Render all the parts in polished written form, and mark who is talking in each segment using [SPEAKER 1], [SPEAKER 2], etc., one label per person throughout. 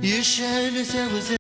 [SPEAKER 1] يشعل ثغث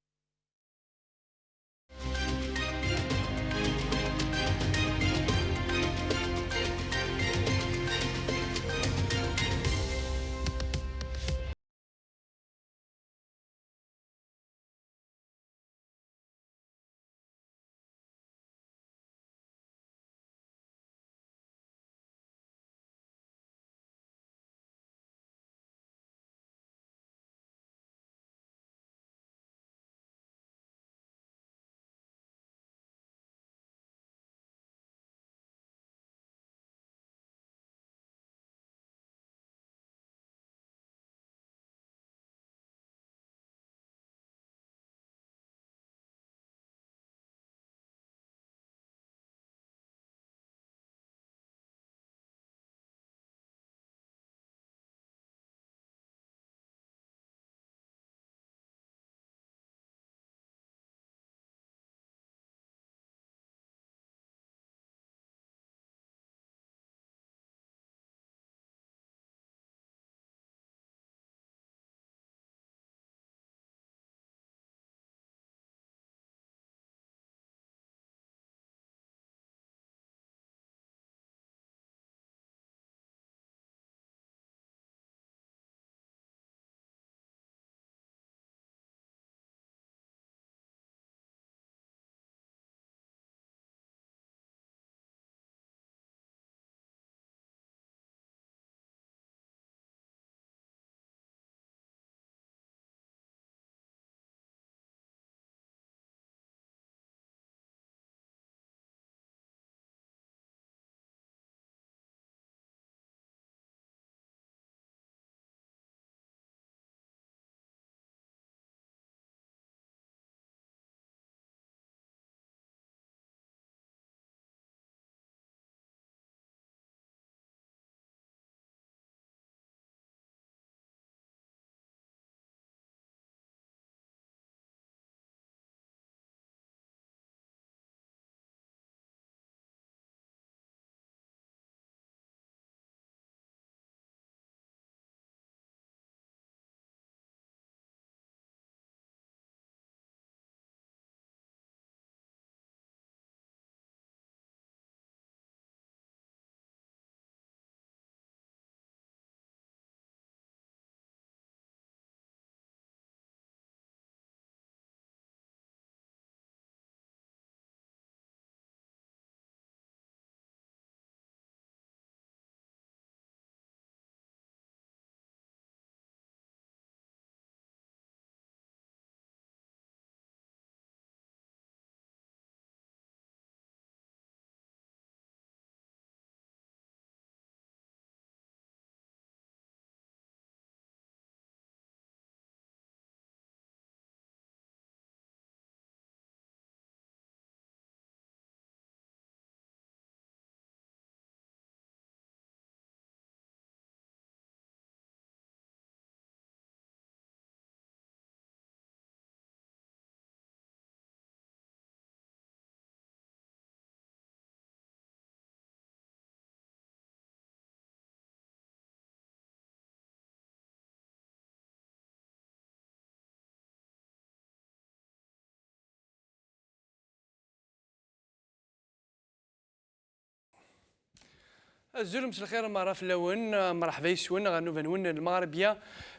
[SPEAKER 2] الزول مساء الخير مرة في اللون مرحبا يسون غنوفا نون المغربية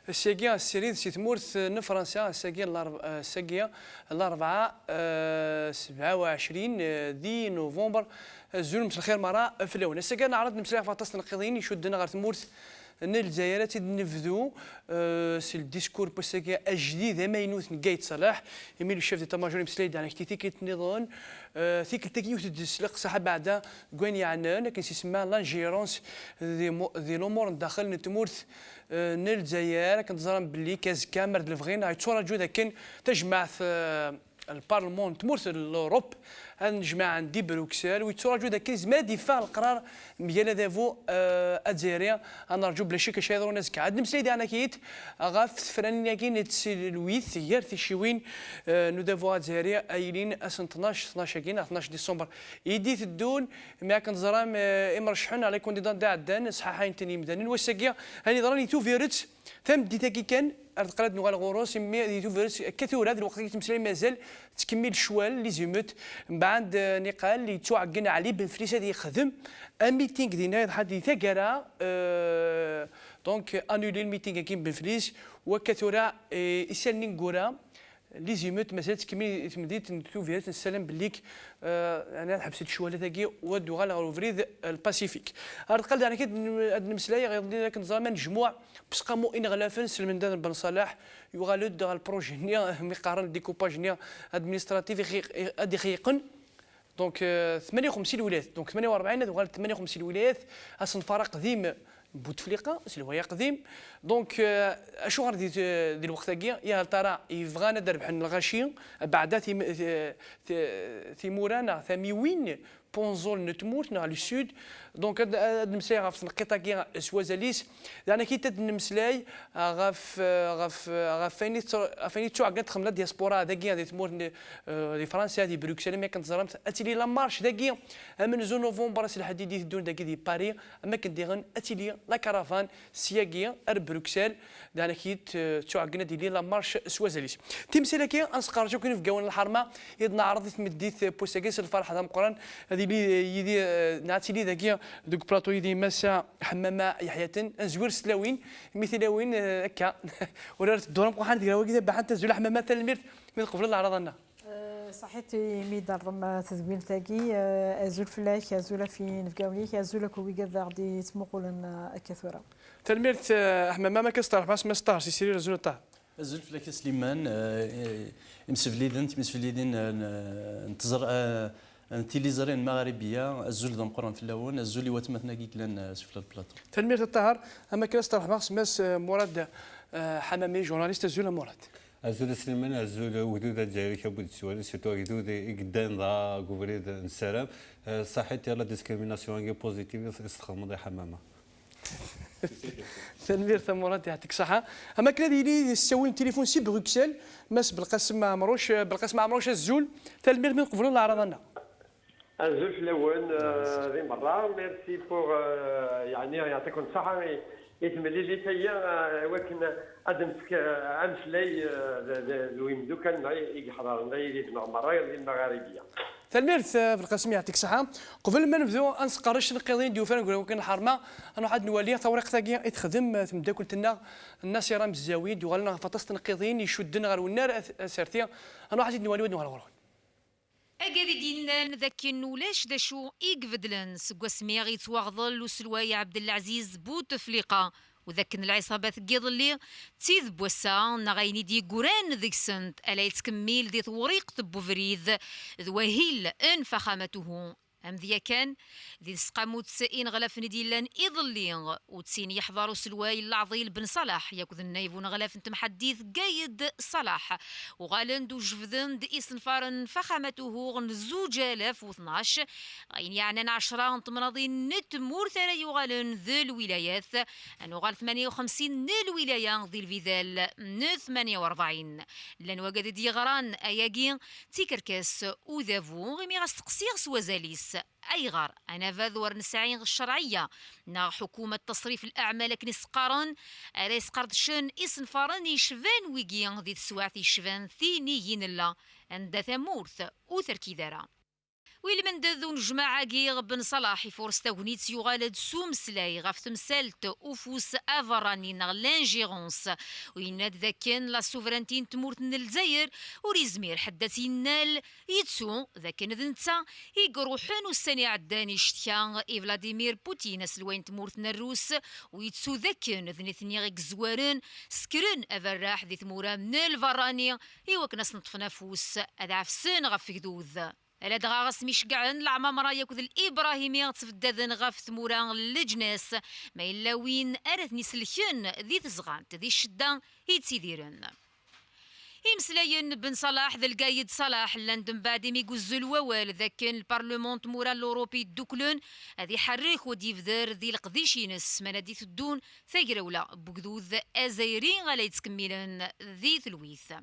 [SPEAKER 2] الساقية السريد سي تمورث نفرنسا الساقية الأربعة 27 دي نوفمبر الزول مساء الخير مرة في اللون الساقية نعرض نمسلاح فاطاس نقيضين يشدنا غير تمورث الجزائر تنفذوا سي الديسكور بوساكيا الجديد ماينوث نقايد صلاح يميل الشيف دي تاماجور مسلايد على كتيكيت نظام ثيك التكيوت تدسلق صح بعدا كوين يعنان لكن سيسمى لانجيرونس دي الامور داخل نتمورث الجزائر كنتظن باللي كاز كامر الفغين يتصور جودا كان تجمع البارلمون تمورث الاوروب نجمع عندي بروكسل ويتراجعوا ذاك زعما دفاع القرار ديال دافو الجزائريه. انا نرجو بلا شك يهضروا ناس كاع عاد نمسلي انا كيت غاف فرانيا كاين الويث هي شيوين نو دافو الجزائريه ايلين اسن 12 كاين 12 ديسمبر يديت الدون ما كنزرام مرشحون على كونديدات تاع الدان صحاحين تاني مدنين وساكيا هاني ضراني تو فيرت ثم ديتا كي كان قرات نوال غوروس مي تو فيرت كثور هذا الوقت تمسلي مازال تكمل الشوال لي زيموت من بعد نقال اللي توعقنا عليه بن فريس هذا يخدم ميتينغ دينا هذه ثقرا دونك انولي الميتينغ كاين بن فريس وكثورا يسالني نقورا لي زيموت مازال تكمل تمديت توفيات نسلم بليك انا حبست الشواله ثاقي ودو غالا روفريد الباسيفيك قال انا كي هاد المسلايه غير لك نظام مجموع باش قاموا ان غلافن سلمندان بن صلاح يغالد على البروجي نيا مقارن ديكوباج نيا ادمينستراتيف ادي خيقن دونك 58 ولايات دونك 48 هذو 58 ولايات اصلا فرق ذيم بوتفليقه سلويا قديم دونك اشو غادي ديال الوقت كيا يا ترى يبغانا دربح الغاشي بعد ثيمورانا ثميوين بونزول نتموت نا لو سود دونك هاد المسلاي غاف القطه كي سوازاليس يعني كي تد المسلاي غاف فيني تعقد خمله دياسبورا داكيا دي تمور دي فرنسا دي بروكسل ما كنت زرمت اتيلي لا مارش داكيا من زون نوفمبر سي الحديدي دون داكي دي باري اما كنديغن اتيلي لا كارافان سياقيه ار بروكسل يعني كي تعقنا ديالي لا مارش سوازاليس تمثيل كي انسقرجو كاين في قوان الحرمه يدنا عرضت مديت بوساكيس الفرحه تاع مقران هذه يدي نعتيلي داكيا دوك بلاطو يدي مسا حمامه يحيى نزوير سلاوين مثلاوين هكا ولا الدور بقى نديرها كذا بحال تزول حمامه تاع الميرت من قبل العرض
[SPEAKER 1] صحيت ميدار ما تزوين تاكي ازول فلاك ازول في نفقاوليك ازول كوي كذا غادي تمقولن كثوره
[SPEAKER 2] تلميرت حمامه ما كستار باس ما ستار سي سيري زول طار
[SPEAKER 3] ازول فلاك سليمان مسفليدين نتزر تيليزارين مغاربيه الزول ذا مقرن في اللون الزول اللي واتمتنا كي كلان سفل البلاطو
[SPEAKER 2] تلميرت الطهر اما كستار باس ماس مراد حمامي جورناليست الزول مراد
[SPEAKER 4] الزول سليمان الزول ودود الجزائري كابود السؤال سيتو ودود قدام ذا كوفريد السلام صحيت يلا ديسكريميناسيون بوزيتيف استخدام حمامه
[SPEAKER 2] تنمير ثمرات يعطيك الصحة أما كنا ديالي يساوي التليفون سي بروكسل ماس بالقاسم ما عمروش الزول تنمير من قبلوا العرضنا
[SPEAKER 5] الزول في الأول ذي مرة ميرسي بوغ يعني يعطيكم الصحة يتملي لي فيا ولكن ادمسك امس لي وين دوكان يحضر لي مرة المغاربية
[SPEAKER 2] تلميرث في القسم يعطيك الصحة قبل ما نبداو انسقرش القيضين ديوفان نقول لكم الحرمة انا واحد نولي توريق تاكيا يتخدم تمداكلتنا الناس راه مزاويد يغالنا فطست القيضين يشدنا غير النار سارتيا انا واحد نولي ودنا غير
[SPEAKER 6] أجد دينان ذاك ولاش دا شو يقفدلن سكوا سميغ يتواغضل وسلواي عبد العزيز بوتفليقة وذاك العصابات كيضلي تيذ بوسا نغايني دي قران ذيك سنت ألا يتكمل دي ثوريق بوفريد ذوهيل ان فخامته أم ذيا كان ذي سقامو تسائين غلاف نديلان إضلين وتسين يحضروا سلواي العظيل بن صلاح ياكذ النايفون غلاف انت محديث قايد صلاح وغالند وجفذن دي إسن فارن فخامته غن 2012 غين يعني 10 تمراضين نتمور ثرى يغالن ذي الولايات أنو غال 58 الولاية ذي الفيذال 48 لان وقد دي غران أياقين تيكركاس وذافو غيمي غاستقسيغ سوازاليس أيغار أنا فاذور نسعين الشرعية نا حكومة تصريف الأعمال كنس قارن أليس قردشن إسن فارن يشفان ويجيان ذي تسواعث يشفان ثينيين الله عند ثمورث وثركي ذرا ويل من دذون جماعة جيغ بن صلاح فورس تاغنيت يغالد سوم سلاي غاف تمثالت أوفوس أفراني نغلان جيغونس ويناد ذاكن لا سوفرانتين تمورتن الجزائر وريزمير حداتي نال يتسو ذاكن ذنتا يقروحن والسنة عداني شتيان فلاديمير بوتين سلوين تمورتن الروس ويتسو ذاكن ذنثني غيك زوارن سكرن أفراح ذي ثمورا من الفراني يوكناس نطفنا فوس أدعف سن غف كذوذ ألا دغا غاس ميشقعن العمامرة ياكذ الإبراهيمي تفدادن غاف ثمورا لجناس ما إلا وين أرث نسلكن ذي تزغانت ذي الشدة يتسيديرن إمسلاين بن صلاح ذا القايد صلاح لندن بعد ميقوز الووال ذاك البرلمان تمورا الأوروبي دوكلون هذه حريك وديفدر ذي القديشينس منادي الدون ثاقراولا بقدوذ أزايري غالا يتكملن ذي ثلويث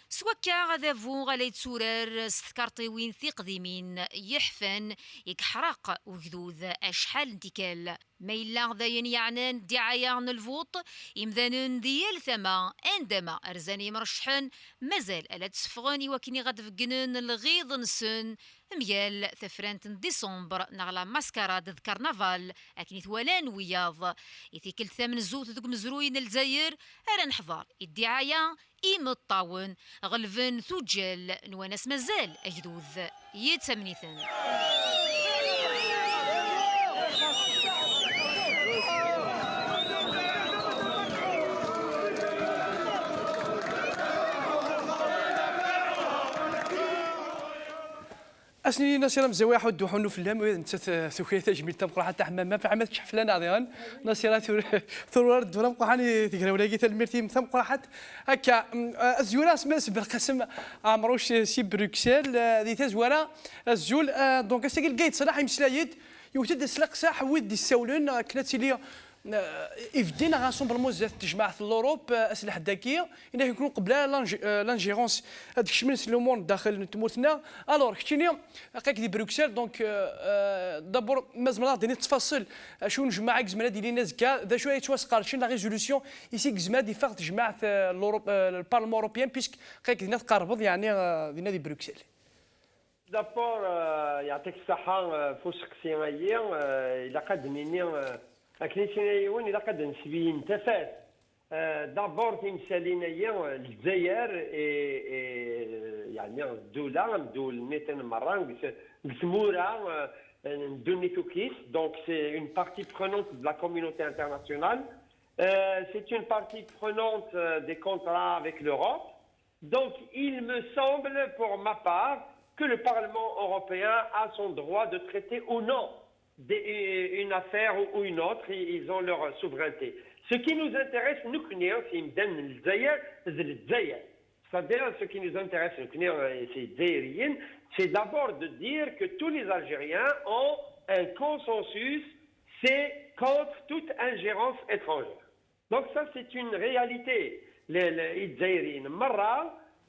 [SPEAKER 6] سواكا غادا فو غالا يتسورار ستكارطيوين ثي قديمين يحفن يكحرق وجذوذ أشحال انتكال ما إلا ذاين يعنان دعاية الفوط إمذانن ديال ثما عندما أرزاني مرشحن مازال ألا تسفغاني وكني غاد فقنن الغيظ نسن ميال ثفرانت ديسمبر نغلا ماسكاراد ذ كرنفال أكني ثوالان وياض يثيك الثامن زوت ذوك مزروين الجزائر أرا نحضر الدعاية إيم الطاون غلفن ثجل نوانس مازال أجدوذ يتسمنيثن
[SPEAKER 2] اسني ناصر مزاوي واحد وحنو في اللام انت ثوكيته جميل تبقى حتى حمام في عملت حفلان عضيان ناصر ثورار الدوله مقحاني تقرا ولا قيت المرتي تبقى حتى هكا الزوره اسمها بالقسم عمروش سي بروكسل ذي تزوره الزول دونك اسكي لقيت صلاح مسلايد يوتد سلاق ساح ودي السولون كلاتي لي يفدينا غاسومبلمون زاد تجمع في الاوروب اسلحه ذكيه انه يكون قبل لانجيرونس هذاك الشمس لومون داخل تموتنا الوغ كتيني هكاك دي بروكسل دونك دابور مازال نعطيني التفاصيل شو نجمع زملاء ديال الناس كاع دا شويه تواسقار شي لا ريزولوسيون يسي زملاء دي فاق تجمع في الاوروب البارلمون اوروبيان بيسك هكاك دينا تقربض يعني دينا دي بروكسل
[SPEAKER 5] دابور يعطيك الصحه فوق شخصيا الى قدميني أكنيسينيون إذا قد نسبين تفات دابور تمثالينيا الجزائر يعني الدولة نيتن مرة نسمورا ندونيتو كيس donc c'est une partie prenante de la communauté internationale c'est une partie prenante des contrats avec l'Europe donc il me semble pour ma part que le Parlement européen a son droit de traiter ou non une affaire ou une autre, ils ont leur souveraineté. Ce qui nous intéresse, nous, c'est-à-dire ce qui nous intéresse, c'est d'abord de dire que tous les Algériens ont un consensus, c'est contre toute ingérence étrangère. Donc ça, c'est une réalité. Les Algériens,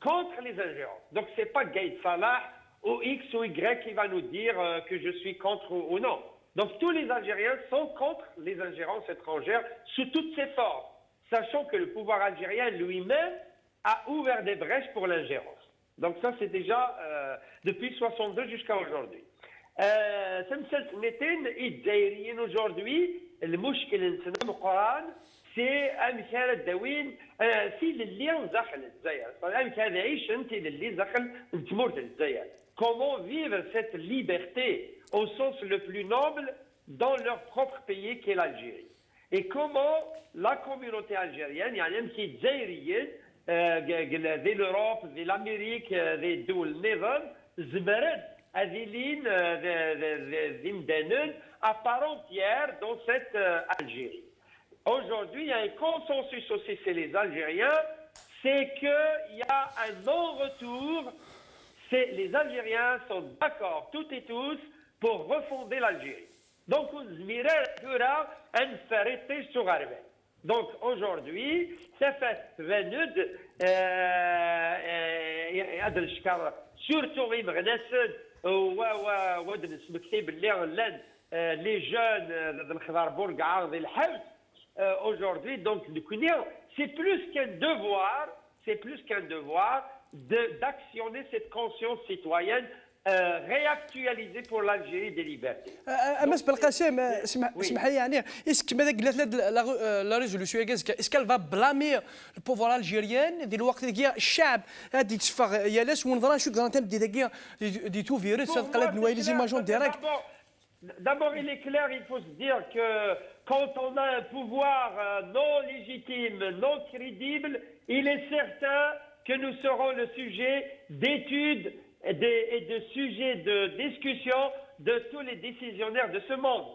[SPEAKER 5] contre les ingérences. Donc c'est pas Gaïd Salah ou X ou Y qui va nous dire que je suis contre ou non. Donc tous les Algériens sont contre les ingérences étrangères sous toutes ses formes, sachant que le pouvoir algérien lui-même a ouvert des brèches pour l'ingérence. Donc ça c'est déjà depuis 62 jusqu'à aujourd'hui. aujourd'hui, le mouchkil au Coran, c'est أمثال الدوين في اللي داخل الجزائر، أمثال عيش أنت اللي داخل تمور الجزائر. Comment vivre cette liberté au sens le plus noble dans leur propre pays qui est l'Algérie. Et comment la communauté algérienne, يعني أمثال الجزائريين ذي l'Europe, ذي l'Amérique, ذي الدول النظام زمرد أذيلين ذي مدانون à part entière dans cette Algérie. Aujourd'hui, il y a un consensus aussi chez les Algériens, c'est qu'il y a un non-retour. Les Algériens sont d'accord, toutes et tous, pour refonder l'Algérie. Donc, donc aujourd'hui, ça fait surtout les jeunes aujourd'hui, donc c'est plus qu'un devoir, d'actionner cette conscience citoyenne réactualisée pour l'Algérie des libertés.
[SPEAKER 2] أمس بالقاسم اسمح لي يعني اسك ماذا قالت لا ريزولوسيون كازك اسكال فا بلامي البوفوار الجيريان ديال الوقت ديال الشعب هادي تشفى يالاس ونظرا شو كرانتم دي تو فيروس قلب نوايا لي زيماجون ديريكت.
[SPEAKER 5] D'abord, il est clair, il faut se dire que quand on a un pouvoir non légitime, non crédible, il est certain que nous serons le sujet d'études et de sujets de discussion de tous les décisionnaires de ce monde.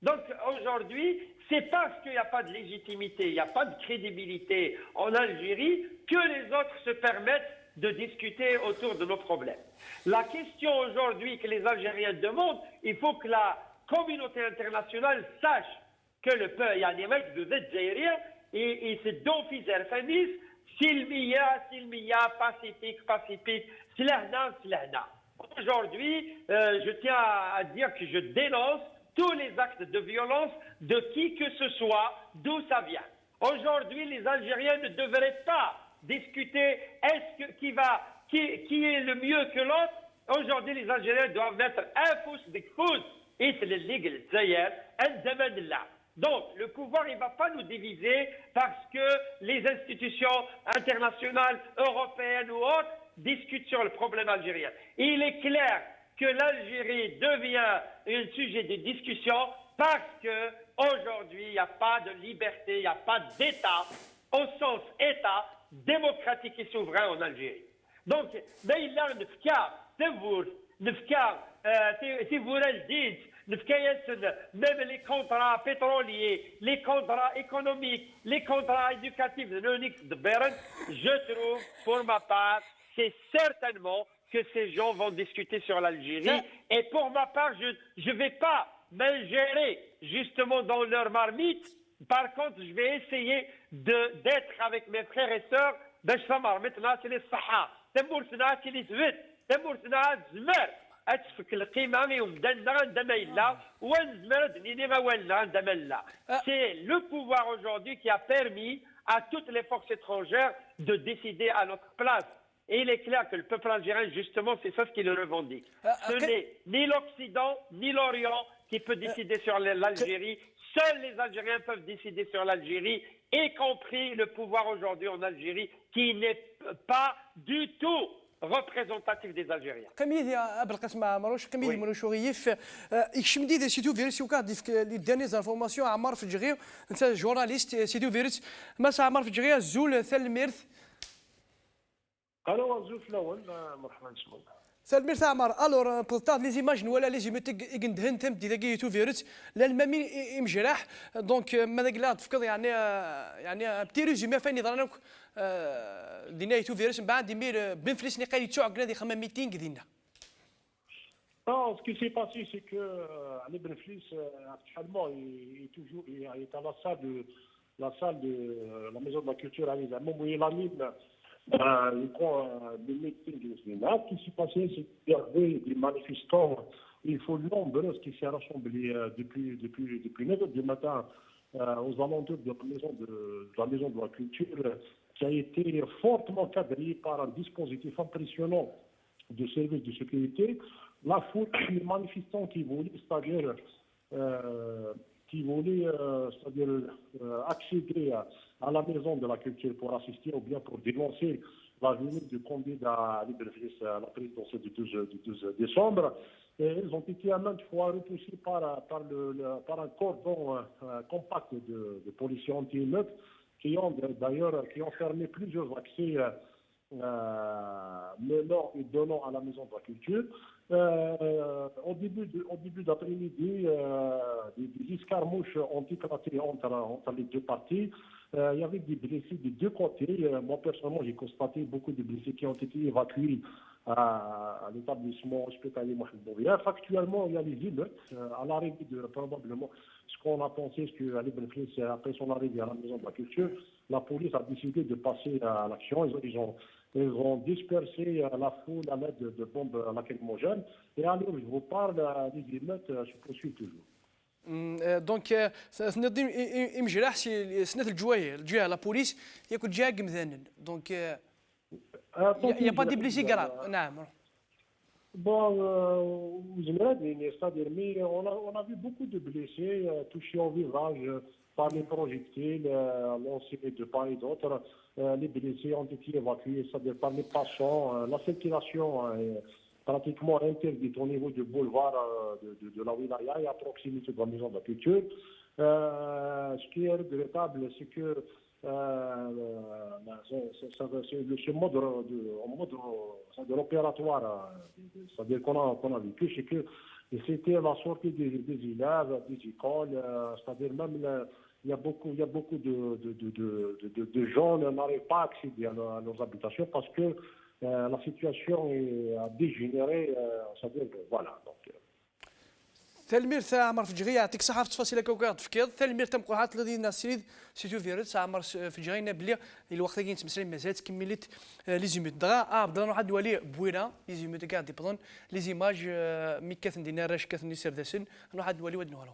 [SPEAKER 5] Donc aujourd'hui, c'est parce qu'il n'y a pas de légitimité, il n'y a pas de crédibilité en Algérie que les autres se permettent de discuter autour de nos problèmes. La question aujourd'hui que les Algériens demandent, il faut que la communauté internationale sache que le peuple, يعني مجد الجزائرية et c'est d'office الفنيس سلمية pacifique سلهنا. Aujourd'hui, je tiens à dire que je dénonce tous les actes de violence de qui que ce soit, d'où ça vient. Aujourd'hui, les Algériens ne devraient pas discuter qui est le mieux que l'autre. Aujourd'hui, les Algériens doivent mettre un pouce de pouce. Donc, le pouvoir, il ne va pas nous diviser parce que les institutions internationales, européennes ou autres, discutent sur le problème algérien. Il est clair que l'Algérie devient un sujet de discussion parce qu'aujourd'hui, il n'y a pas de liberté, il n'y a pas d'État, au sens État, démocratique et souverain en Algérie. Donc, même les contrats pétroliers, les contrats économiques, les contrats éducatifs de l'Onyx de Berne, je trouve, pour ma part, c'est certainement que ces gens vont discuter sur l'Algérie. Et pour ma part, je ne vais pas m'ingérer justement dans leur marmite. Par contre, je vais essayer d'être avec mes frères et sœurs. Maintenant, c'est les Sahara. C'est le pouvoir aujourd'hui qui a permis à toutes les forces étrangères de décider à notre place. Et il est clair que le peuple algérien, justement, c'est ça ce qu'il revendique. Ce n'est ni l'Occident, ni l'Orient qui peut décider sur l'Algérie. Seuls les Algériens peuvent décider sur l'Algérie, y compris le pouvoir aujourd'hui en Algérie, qui n'est pas du tout représentatif des Algériens.
[SPEAKER 2] كمية يا أبو القاسم مروش كمية من شويف إكشم دي سيتو فيروس وكاد لي داني زانفورماسيون عمار في جغير أنت جورناليست سيتو فيروس ما عمار في جغير زول ثل ميرث
[SPEAKER 7] انا وزول في الاول مرحبا بكم
[SPEAKER 2] ثل ميرث عمار الور بلطات لي زيماجن ولا لي زيمتك إجندهن تم دي دقيقة تو فيروس للمامي إمجراح دونك ماذا قلنا تفكر يعني بتي ريزومي فاني ظنك دينا تو فيروس من بعد ديمير بن فلسني قال يتوع قلنا دي خمام ميتين قدينا.
[SPEAKER 7] Non, ce qui s'est passé, c'est que Ali Benflis, actuellement, il est à la salle de la Maison de la Culture à Nizam. Où il anime, il prend des meetings de cinéma. Ce qui s'est passé, c'est qu'il y avait des manifestants, une foule nombreuse qui s'est rassemblée depuis 9h du matin aux alentours de la Maison de la Culture, qui a été fortement cadré par un dispositif impressionnant de services de sécurité. La foule, les manifestants qui voulaient, c'est-à-dire accéder à la Maison de la Culture pour assister ou bien pour dénoncer la venue du candidat Ali Benflis à la présidentielle du 12 décembre. Et ils ont été à maintes fois repoussés par un cordon compact de policiers anti-émeutes qui ont fermé plusieurs accès menant et donnant à la Maison de la Culture. Au début d'après-midi, des escarmouches ont éclaté entre les deux parties. Il y avait des blessés des deux côtés. Moi, personnellement, j'ai constaté beaucoup de blessés qui ont été évacués à l'établissement hospitalier Mohamed Bouvier. Factuellement, il y a les émeutes. À l'arrivée de probablement ce qu'on a pensé, c'est que Ali Benflis, après son arrivée à la Maison de la Culture, la police a décidé de passer à l'action. Ils ont dispersé la foule à l'aide de bombes lacrymogènes. Et alors, je vous parle, les émeutes se poursuivent toujours.
[SPEAKER 2] دونك سند امجراح سنه الجوايه لا بوليس ياكل جا قمذان دونك يا با دي بليسي كراف نعم.
[SPEAKER 7] Bon, c'est-à-dire, mais on a vu beaucoup de blessés touchés au visage par les projectiles lancés de part et d'autre. Les blessés ont été évacués, c'est-à-dire par les passants. La circulation est pratiquement interdite au niveau du boulevard de la Wilaya et à proximité de la Maison de la Culture. Ce qui est regrettable, c'est que ce mode opératoire, c'est-à-dire qu'on a vécu, c'est que c'était la sortie des élèves, des écoles, c'est-à-dire même il y a beaucoup de gens qui n'arrivent pas à accéder à leurs habitations parce que la situation a dégénéré. Ça veut dire que, voilà. Donc,
[SPEAKER 2] تلمير تاع عمر فجغي يعطيك الصحة في تفاصيل كوكا تفكير تلمير تم قرعات الذي ناسيد سيتو فيرت عمر فجغينا بلي الوقت كاين تمسلين مازال كملت لي زيميت دغا بدنا واحد ولي بوينا لي زيميت كاع دي بدون لي زيماج مي كاثن دينا راش كاثن دي سرداسن واحد ولي ودنو هلو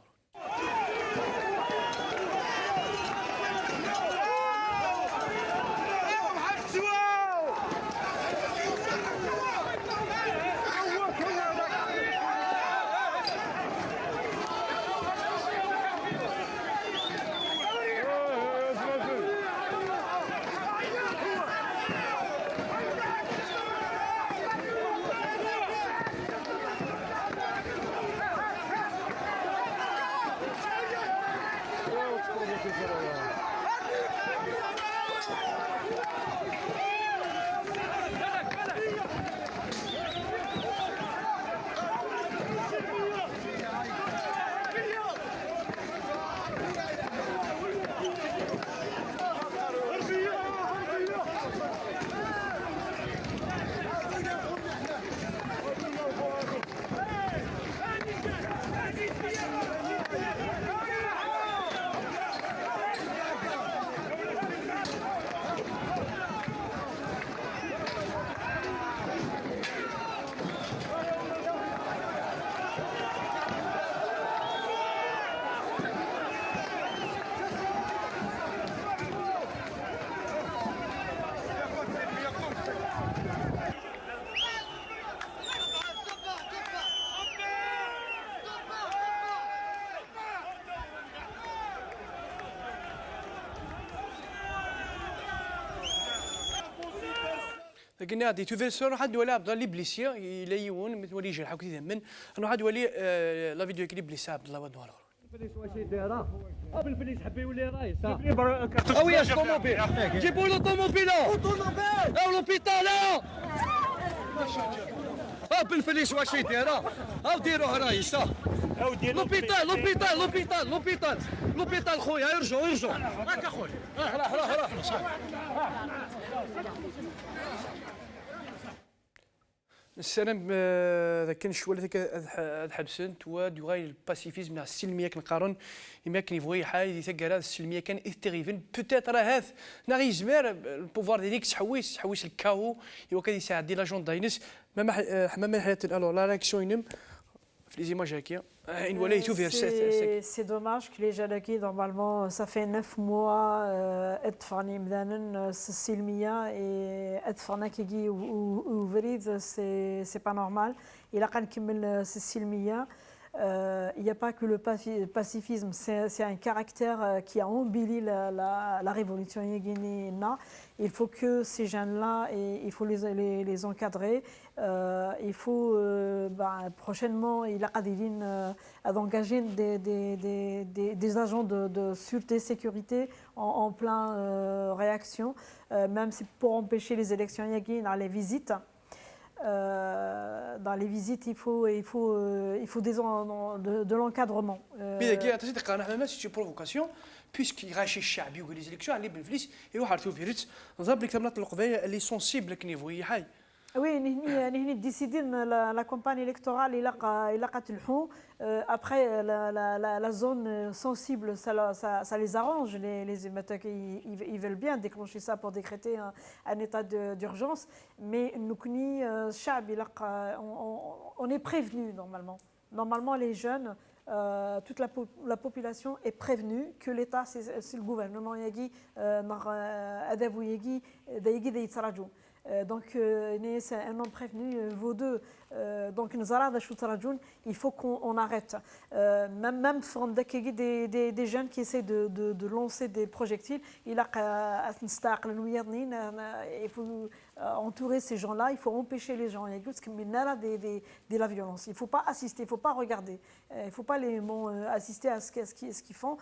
[SPEAKER 2] لكن هذه توفيرسون واحد ولا عبد الله بليسيا الى يون مثل ولي جرح وكذا من انا واحد ولي لا فيديو كليب بليسا عبد الله ودوار
[SPEAKER 8] الفليس واش دايره بالفليس حبي يولي رئيس ويا الطوموبيل جيبوا له طوموبيله او لوبيتال بالفليس واش دايره او ديروه رئيس لوبيتال لوبيتال لوبيتال لوبيتال لوبيتال خويا ارجعوا ارجعوا هاك اخويا راح
[SPEAKER 2] السلام ذاك نشوى ذاك الحبسنت ودوغاي الباسيفيزم ناع السلميه كنقارن يما كان يبغي حاجه تقرا السلميه كان اثيريفن بوتيت راه هذا ناغي يزمر البوفوار ديالك تحويس الكاو يوا كان يساعد دي لاجون داينس حمام الحياه الو لا رياكسيون في لي زيماج هكيا
[SPEAKER 1] C'est dommage que les jeunes qui normalement ça fait 9 mois اتفرني مدانا السلميه اتفرنا كيجي وفريد c'est pas normal il a كنكمل السلميه. Il n'y a pas que le pacifisme, c'est un caractère qui a embelli la révolution yéguénine. Il faut que ces jeunes-là, il faut les encadrer. Il faut prochainement, il a d'engager des agents de sûreté et sécurité en plein réaction, même si pour empêcher les élections yéguénines à les visites. Dans les visites, il faut de l'encadrement.
[SPEAKER 2] puisqu'il rachète الشعب يقول لي زيليكسيون اللي بالفليس يروح عرفتو فيرت نظام لك تمنات القضايا اللي سونسيبل كنيفو هي حي.
[SPEAKER 1] Oui, nous décidons la campagne électorale, il a قتلحو. Après, la zone sensible, ça les arrange. Les émetteurs, ils veulent bien déclencher ça pour décréter un état d'urgence. Mais nous, on est prévenus normalement. Normalement, les jeunes, toute la population est prévenue que l'État, c'est le gouvernement yagi, donc c'est un homme prévenu vaut deux. Donc il faut qu'on arrête. Même des jeunes qui essaient de lancer des projectiles, il faut entourer ces gens-là, il faut empêcher les gens de la violence. Il ne faut pas assister, il ne faut pas regarder, il ne faut pas les assister à ce qu'ils font.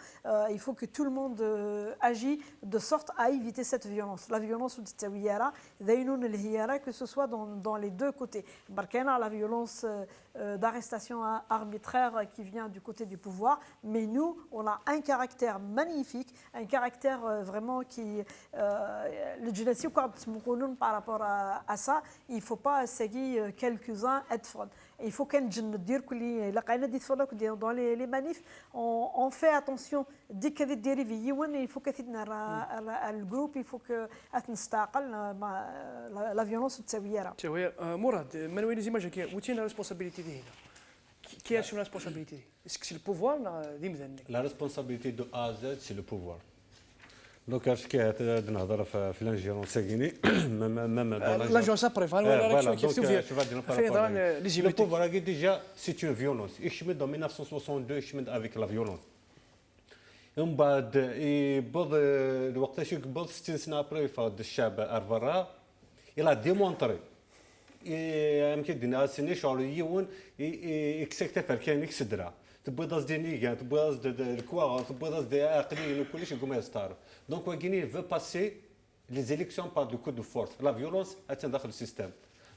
[SPEAKER 1] Il faut que tout le monde agisse de sorte à éviter cette violence. La violence, que ce soit dans les deux côtés. La violence d'arrestation arbitraire qui vient du côté du pouvoir, mais nous, on a un caractère magnifique, un caractère vraiment qui... Le génocide, par rapport à ça, il ne faut pas essayer quelques-uns être. Il faut qu'on dire que dans les manifs, on fait attention. Dès que il faut que le groupe, il faut que la violence تسويها.
[SPEAKER 2] مراد Manuel Zima où tient la responsabilité هنا qui assume la responsabilité? Est-ce que c'est le pouvoir
[SPEAKER 4] La responsabilité de A à Z, c'est le pouvoir. Donc, je suis نهضر في l'ingérence ساكيني même dans
[SPEAKER 2] l'ingérence après
[SPEAKER 4] le pouvoir déjà c'est une violence. En 1962 avec la violence. ومن بعد يبض وقتاش يقبض 60 سنه ابري فهاد الشعب ارفرا الى ديمونطري يمكن دينا سني شعوريون اكسكت فركان يكسدرا تبغي ديني كان تبغي الكوا تبغي دي عقليين وكلشي يقوم يستار دونك واكيني فو باسي لي زيليكسيون بار دو كود دو فورس لا فيولونس اتن داخل السيستم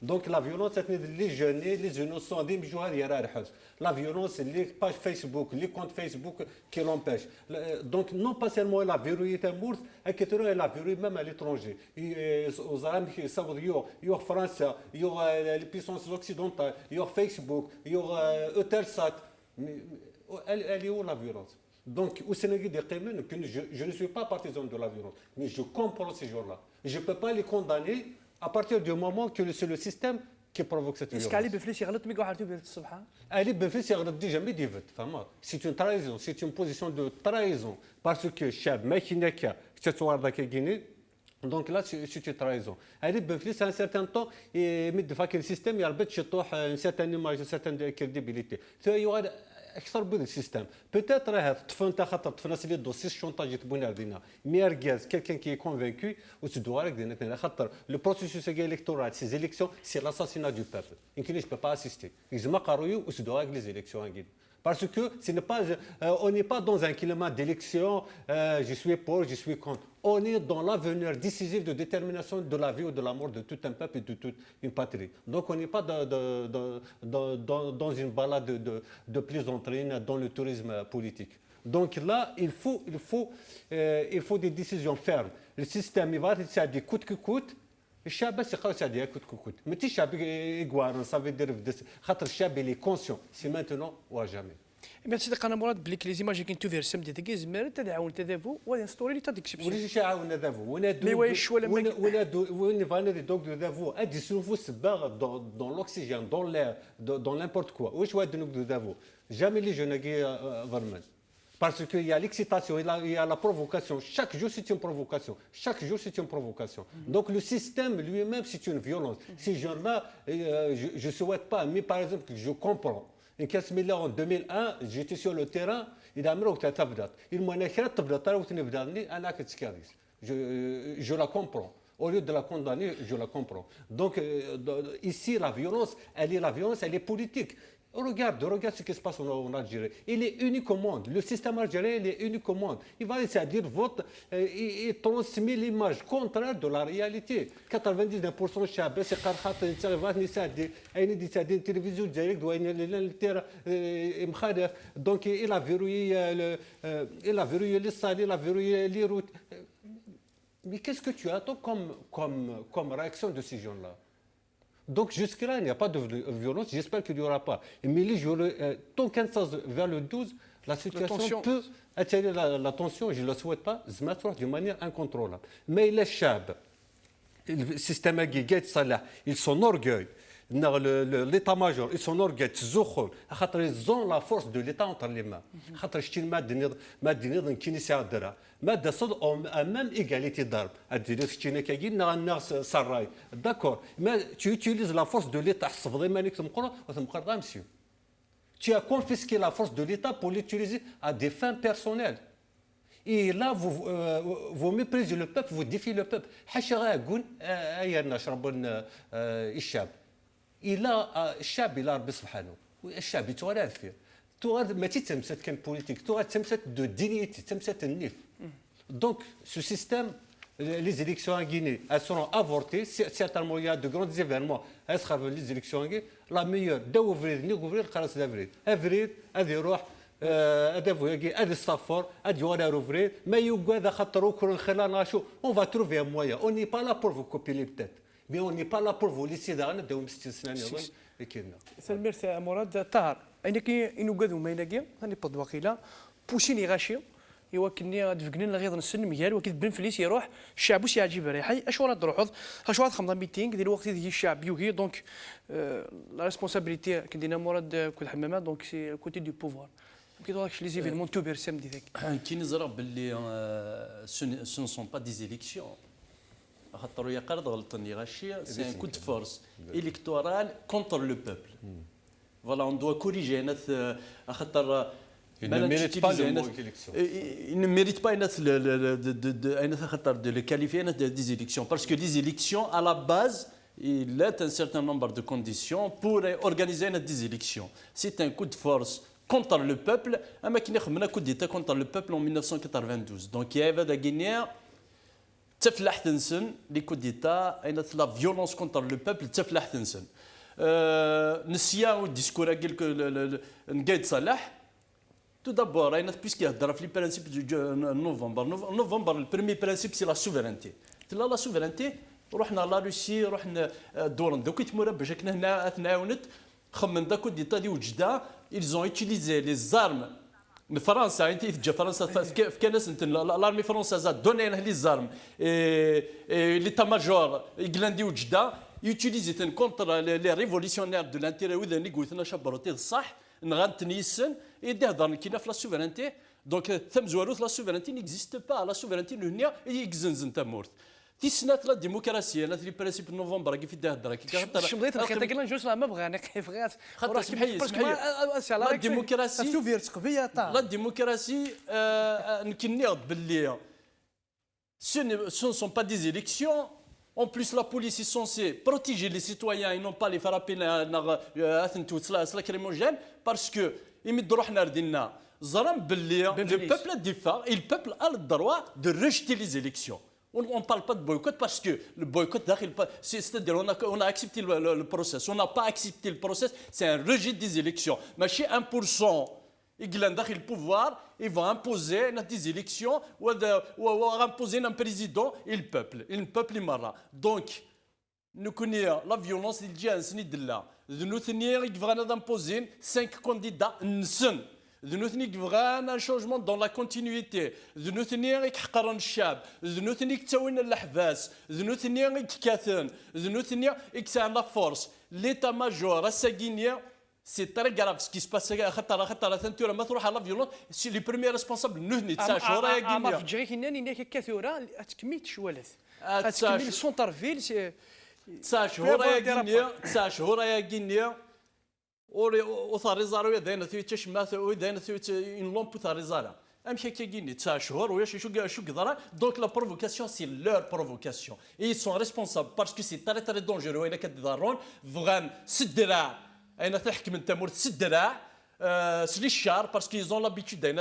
[SPEAKER 4] دونك لا فيولونس تتني لي جوني لي زينوسون دي مجوها ديال الحبس لا فيولونس لي باج فيسبوك لي كونت فيسبوك كي لومبيش دونك نون با سيرمون لا فيروي تاع مورث اكثر لا فيروي ميم ا ليترونجي وزارم يصور يو فرنسا يو لي بيسونس اوكسيدونتال يو فيسبوك يو اوتيلسات elle est où la violence? Donc, au Sénégal, je ne suis pas partisan de la violence, mais je comprends ces gens-là. Je ne peux pas les condamner à partir du moment que c'est le système qui provoque cette violence.
[SPEAKER 2] Ali Benflis يغلط مي قاعد يبدا الصبح.
[SPEAKER 4] Ali Benflis يغلط déjà mais ديفت فما. C'est une trahison, c'est une position de trahison parce que الشعب ما كيناك تتصور ذاك الجيني. Donc là, c'est une trahison. Ali Benflis, à un certain temps, il met le système, il a une certaine image, une certaine crédibilité. Il y aura اكثر من السيستم بوتيت راه طفل انت خاطر طفل لي دوسي الشونطاج تبون ردينا ميرغاز كيلكان كي كونفينكو وتدو عليك دينا خاطر لو بروسيسوس الكتورال سي زيليكسيون سي لاساسينا دو بيبل يمكن جو با اسيستي يزما قارويو وتدو عليك لي زيليكسيون هكذا parce que ce n'est pas on n'est pas dans un climat d'élection je suis pour je suis contre on est dans l'avenir décisif de détermination de la vie ou de la mort de tout un peuple et de toute une patrie donc on n'est pas dans une balade de plaisanterie dans le tourisme politique donc là il faut des décisions fermes le système il va être coûte que coûte الشعب بس يقرا سعديه كوت متي الشعب يقوارن صافي يدير في خاطر الشعب اللي كونسيون سي مانتونون وا جامي
[SPEAKER 2] مي تصدق انا مراد بليك لي زيماج كي نتوفير سمدي ديك زمر تدعون تدافو وين ستوري اللي تديك شي
[SPEAKER 4] وليش يعاون دافو وين فانا دي دوك دو دافو ادي سوفو سباغ دون لوكسيجين دون لير دون لامبورت كوا واش واد نوك دو دافو جامي لي جوناكي فرمان Parce qu'il y a l'excitation, il y a la provocation. Chaque jour, c'est une provocation. Chaque jour, c'est une provocation. Donc, le système lui-même, c'est une violence. Ces gens-là, je ne souhaite pas. Mais par exemple, je comprends. En 2001, j'étais sur le terrain. Il a mis je la comprends. Au lieu de la condamner, je la comprends. Donc, ici, la violence, elle est politique. Regarde ce qui se passe en Algérie. Il est unique au monde. Le système algérien il est unique au monde. Il va essayer de dire vote et transmet l'image contraire de la réalité. 99% de الشعب بس قرحات التلفزيون يساعد أين يساعد التلفزيون الجزائري دوين التير مخالف. Donc il a verrouillé les salles, il a verrouillé les routes. Mais qu'est-ce que tu attends comme réaction de ces gens-là? Donc jusque-là, il n'y a pas de violence, j'espère qu'il n'y aura pas. Mais les jours, tant qu'un vers le 12, la situation peut attirer la tension, je ne le souhaite pas, de manière incontrôlable. Mais les chab, le système ils sont orgueilleux. L'état-major, ils sont orgueilleux, ils ont la force de l'État entre les mains. Même égalité d'armes. D'accord, mais tu utilises la force de l'État. Tu as confisqué la force de l'État pour l'utiliser à des fins personnelles. Et là, vous méprisez le peuple, vous défiez le peuple. Il a الشعب إلا ربي سبحانه الشعب يتوارد فيه توارد ما تتمسك كان بوليتيك توارد تمسك دو دينيتي تمسك النيف دونك سو سيستيم les élections en Guinée, elles seront avortées. Certainement, il y a de grands événements. Elles seront les élections en Guinée. La meilleure, d'avril, d'avril, avril, on va trouver un moyen. On n'est pas là pour vous copier les têtes. Mais on n'est pas là pour vous laisser d'aller de
[SPEAKER 2] سلمير مراد طاهر انك انو قادو ما يناقي راني بود واقيلا بوشيني غاشي ايوا كني غادفقنين غير نسن ميال وكيد بن فليس يروح الشعب واش يعجب ريحي اش ورا تروحوا اش ورا خمضه ميتينغ ديال الوقت ديال الشعب يوغي دونك لا ريسبونسابيلتي كدينا مراد كل حمامه دونك سي كوتي دو بوفوار كي دونك لي زيفينمون تو بيرسام ديك
[SPEAKER 3] كي نزرع باللي سو سون با دي زيليكسيون خاطر يقرض غلطني غاشي سي ان كو دو فورس الكتورال كونتر لو بوبل فوالا اون دوا كوريجي هنا خاطر
[SPEAKER 4] Il ne mérite pas le mot élection.
[SPEAKER 3] Il ne mérite pas de le qualifier des élections parce que les élections à la base il y a un certain nombre de conditions pour organiser des élections. C'est un coup de force contre le peuple. Un coup d'État contre le peuple en 1992. Donc il y avait des Guinéens تفلح تنسن لي كود ديتا اين لا فيولونس كونتر لو بوبل تفلح تنسن نسيا الديسكور قال نقايد صلاح تو دابور اين بيسكي يهضر في لي برانسيب دو نوفمبر البريمي برانسيب سي لا سوفيرانتي تلا لا سوفيرانتي رحنا لا روسي رحنا دورن دوك يتمورا باش كنا هنا تناونت خمن دا كود ديتا دي وجده ils ont utilisé les armes فرنسا انت تجي فرنسا في كناس انت الارمي فرنسا دوني لي زارم ليتا ماجور يقلاندي وجده يوتيليزي كونتر لي ريفوليسيونير دو لانتيري وذا اللي قلت شبروتي الصح نغانت نيسن يدي هضر كينا في لا سوفيرانتي دونك ثم زواروث لا سوفيرانتي نيكزيست با لا سوفيرانتي لهنا يكزنزن تمورت في سنات لا ديموكراسيه انا في برينسيپ نوفمبر كيف يدي هضر كي
[SPEAKER 2] شمضيت الخيط كلا نجوز ما بغا كيف غات
[SPEAKER 3] خاطر سمحي لا ديموكراسي لا ديموكراسي نكني باللي ce ne sont pas des élections. En plus, la police est censée protéger les citoyens et non pas les frapper parce que le peuple a des phares et le peuple a le droit de rejeter les élections. On ne parle pas de boycott parce que le boycott, c'est-à-dire on a accepté le process. On n'a pas accepté le process, c'est un rejet des élections. Mais chez 1%, le pouvoir, il va imposer des élections ou imposer un président et le peuple. Et le peuple est marre. Donc, nous connaissons la violence du djihadisme. Nous devons imposer 5 candidats. Nous devons un changement dans la continuité. Nous devons يحقرن الشعب. Nous devons تسوين الحباس. Nous devons يكاثن. Nous devons la force. L'état-major à Saguinia. C'est très grave ce qui se passe. خطر ثنتورا ما تروح على فيولون سي لي بريمير ريسبونسابل نهني 9 شهور يا غينيا
[SPEAKER 2] ما فجري كناني ناك كثوره تكميت شوالث تكميل سونتر فيل
[SPEAKER 3] 9 شهور يا غينيا 9 شهور يا غينيا وثاريزارو داينا ثوي تشمات وداينا ثوي ان لومب ثاريزارا امشي كيغيني 9 شهور وياش شو قدرا دونك لا بروفوكاسيون سي لور بروفوكاسيون اي سون ريسبونسابل باسكو سي تري تري دونجورو الا كدارون فغام سدرا اين تحكم انت مور سدرا سلي الشار باسكو يزون لابيتود اين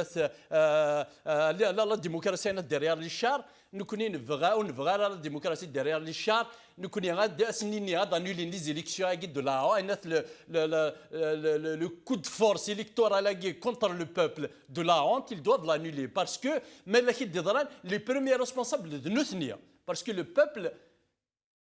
[SPEAKER 3] لا ديموكراسي اين ديريار لي الشار نكوني نبغى لا ديموكراسي ديريار لي الشار نكوني غاد اسنيني غاد انولي لي زيليكسيون كي دو لا اين لو كو دو فورس الكتورال كي كونتر لو بوبل دو لا هونت il doit l'annuler parce que ملكي ديضران لي بروميير ريسبونسابل دو نوثنيا باسكو لو بوبل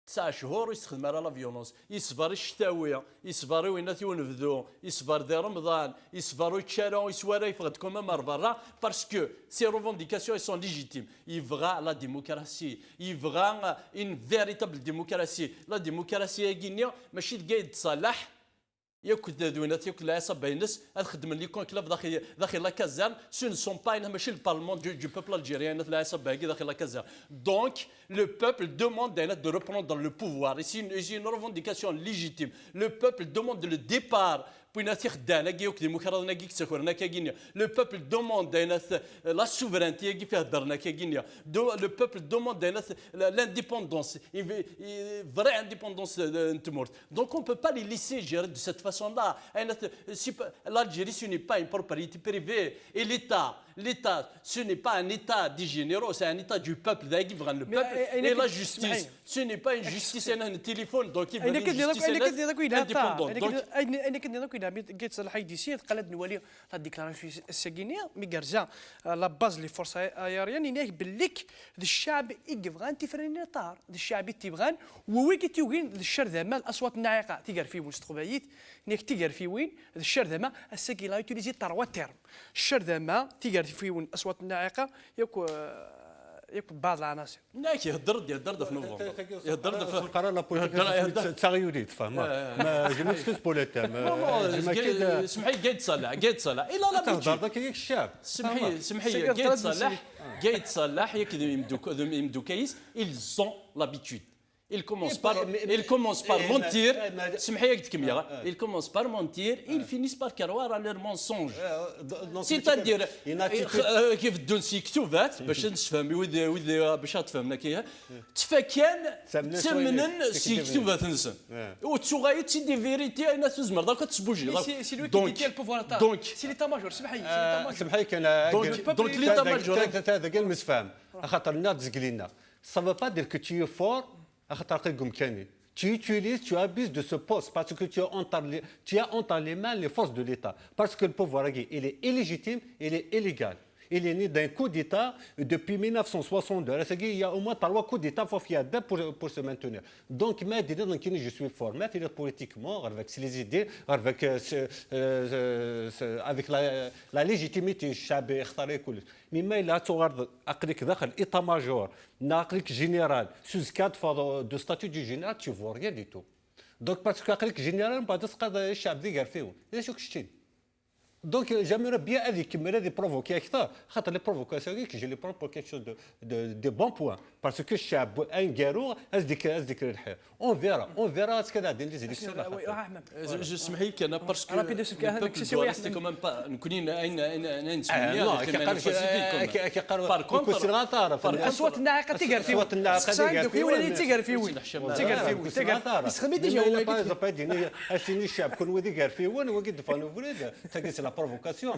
[SPEAKER 3] 9 شهور يستخدم على لا فيولونس يصفر الشتاويه يصفر وين ينفذوا يصفر دي رمضان يصفروا يتشاروا يسواروا يفقد كومام برا باسكو سي روفونديكاسيون سون ليجيتيم يفغا لا ديموكراسي يفغا ان فيريتابل ديموكراسي لا ديموكراسي غينيا ماشي تقايد تصالح ياكل دوينات ياكل العصا بينس تخدم لي كونكلاف داخل لا كازان سو نو سون با ماشي البارلمون دو بوبل الجيريان العصا باقي داخل لا كازان دونك le peuple demande de reprendre le pouvoir et c'est une revendication légitime le peuple demande le départ le peuple demande la souveraineté le peuple demande l'indépendance vraie indépendance donc on ne peut pas les laisser gérer de cette façon-là l'Algérie ce n'est pas une propriété privée et l'État L'État, ce n'est pas un État des généraux, c'est un État du peuple. Le peuple et la justice. Ce n'est pas une justice, c'est un téléphone. Donc il veut une justice indépendante.
[SPEAKER 2] انا كنت نقول لها قلت صلاح يديسير قالت نولي لا ديكلاراسيون الساكينيه مي كارجا لا باز لي فورس ايريان يناك بالليك الشعب يبغان تفرين طار الشعب تيبغان ووي كيتيوغين الشر ذما الاصوات الناعقه تيقر في مستقبليت نيك تيقر في وين الشر ذما الساكيلا يوتيليزي تروا تيرم الشر ذما تيقر في وين الاصوات الناعقه ياكو بعض العناصر.
[SPEAKER 3] ناك يهدر في نوفمبر. يهدر في
[SPEAKER 4] القرار لا بوليتيك تساغيوليت فاهم. ما جنوس بوليتيم.
[SPEAKER 3] سمحي قايد صلاح. إلا لا
[SPEAKER 4] تهضر ذاك الشعب.
[SPEAKER 3] سمحي قايد صلاح يمدو كايس ils ont l'habitude. Il commence par mentir. Ils commencent par mentir et ils finissent par croire à leurs mensonges. C'est-à-dire, كيف بدون كتوبات باش نفهم وذا باش تفهمنا كيها تفكان تمنن كتوبات نسن وتسوغايت سي دي فيريتي انا تزمر داك تسبوجي
[SPEAKER 2] سي لو كي ديال البوفوار دونك سي ليتا ماجور
[SPEAKER 4] سمحي كان
[SPEAKER 3] دونك ليتا ماجور
[SPEAKER 4] هذا كاع المسفهم خاطر الناس تزقلينا ça veut pas dire que tu es fort. Tu utilises, tu abuses de ce poste parce que tu as entre les mains les forces de l'État. Parce que le pouvoir, il est illégitime, il est illégal. Il est né d'un coup d'État depuis 1962. Il y a au moins 3 coups d'État pour se maintenir. Donc, je suis fort. Mais politiquement, avec les idées, avec la légitimité, mais il a tout l'état-major, le général, sous cadre de statut du général, tu ne vois rien du tout. Donc, parce que le général, on ne peut pas dire que c'est Donc j'aimerais bien des provoquer أكثر خاطر les provocations je les prends pour quelque chose de bon point parce que الشعب ان قارو ازدك الحياه on verra ce qu'il y a dans les élections
[SPEAKER 3] je سمحي كان باسكو ريستي كومام با نكونين اين نسميها
[SPEAKER 4] بار كونتر
[SPEAKER 2] الاصوات الناعقه تيقر في ولا تيقر في وين يسخمي ديجا
[SPEAKER 4] هو الشعب كل ودي قار في وين وقد فانو فريد تاكي provocation,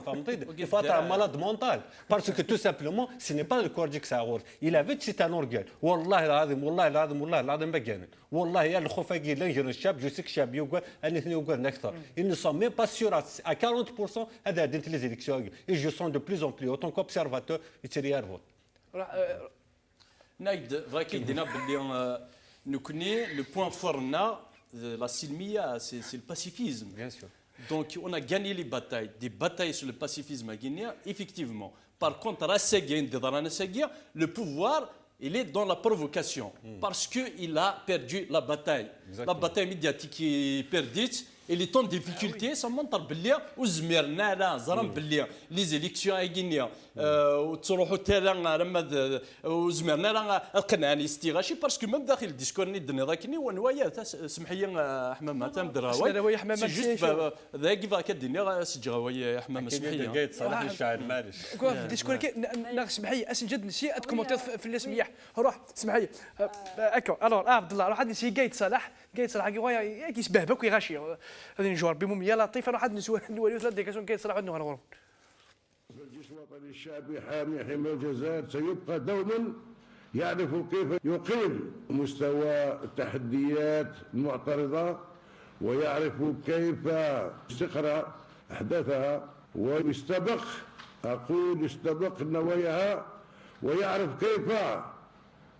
[SPEAKER 4] il faut être un malade mental. Parce que tout simplement, ce n'est pas le Kordjik Saour. Il avait c'est un orgueil. Wallah العظيم بجانب. والله يا الخفاجي لنجر الشاب جو سيك شاب يوغا ان يوغا نكثر. Ils ne sont même pas sûrs à 40% هذا ديت les élections. Et je sens de plus en plus autant qu'observateur يتسري يرفض.
[SPEAKER 3] نايد فاكي دينا باللي نكوني le point fort la silmia c'est le pacifisme.
[SPEAKER 4] Bien sûr.
[SPEAKER 3] Donc, on a gagné les batailles, des batailles sur le pacifisme guinéen, effectivement. Par contre, le pouvoir, il est dans la provocation, parce qu'il a perdu la bataille. Exactement. La bataille médiatique est perdue, et les temps de difficulté, ça montre باللي وزمرنا لا زرم باللي لي زيليكسيون غينيا وتروحوا تالا لما وزمرنا لا القناني استغاشي باسكو ميم داخل الديسكور ني دني ذاكني ونوايا سمحي حمامه تام دراوي
[SPEAKER 2] حمامه
[SPEAKER 3] جوست ذا كيفا كدني سجراوي حمامه سمحيه
[SPEAKER 4] قايد صلاح الشاعر معليش
[SPEAKER 2] الديسكور سمحي اسنجد نسي تكومونتي في الاسميح روح سمحي اكو الور عبد الله روح نسي قايد صلاح كي كيسبهبك ويغاشي هذه نجور بهم يا لطيف انا واحد نوليو ثلاث ديكاسيون كيتصلح عندنا غنغرم
[SPEAKER 9] الجيش الوطني الشعبي حامي حماية الجزائر سيبقى دوما يعرف كيف يقيم مستوى التحديات المعترضة ويعرف كيف يستقرأ أحداثها ويستبق نواياها ويعرف كيف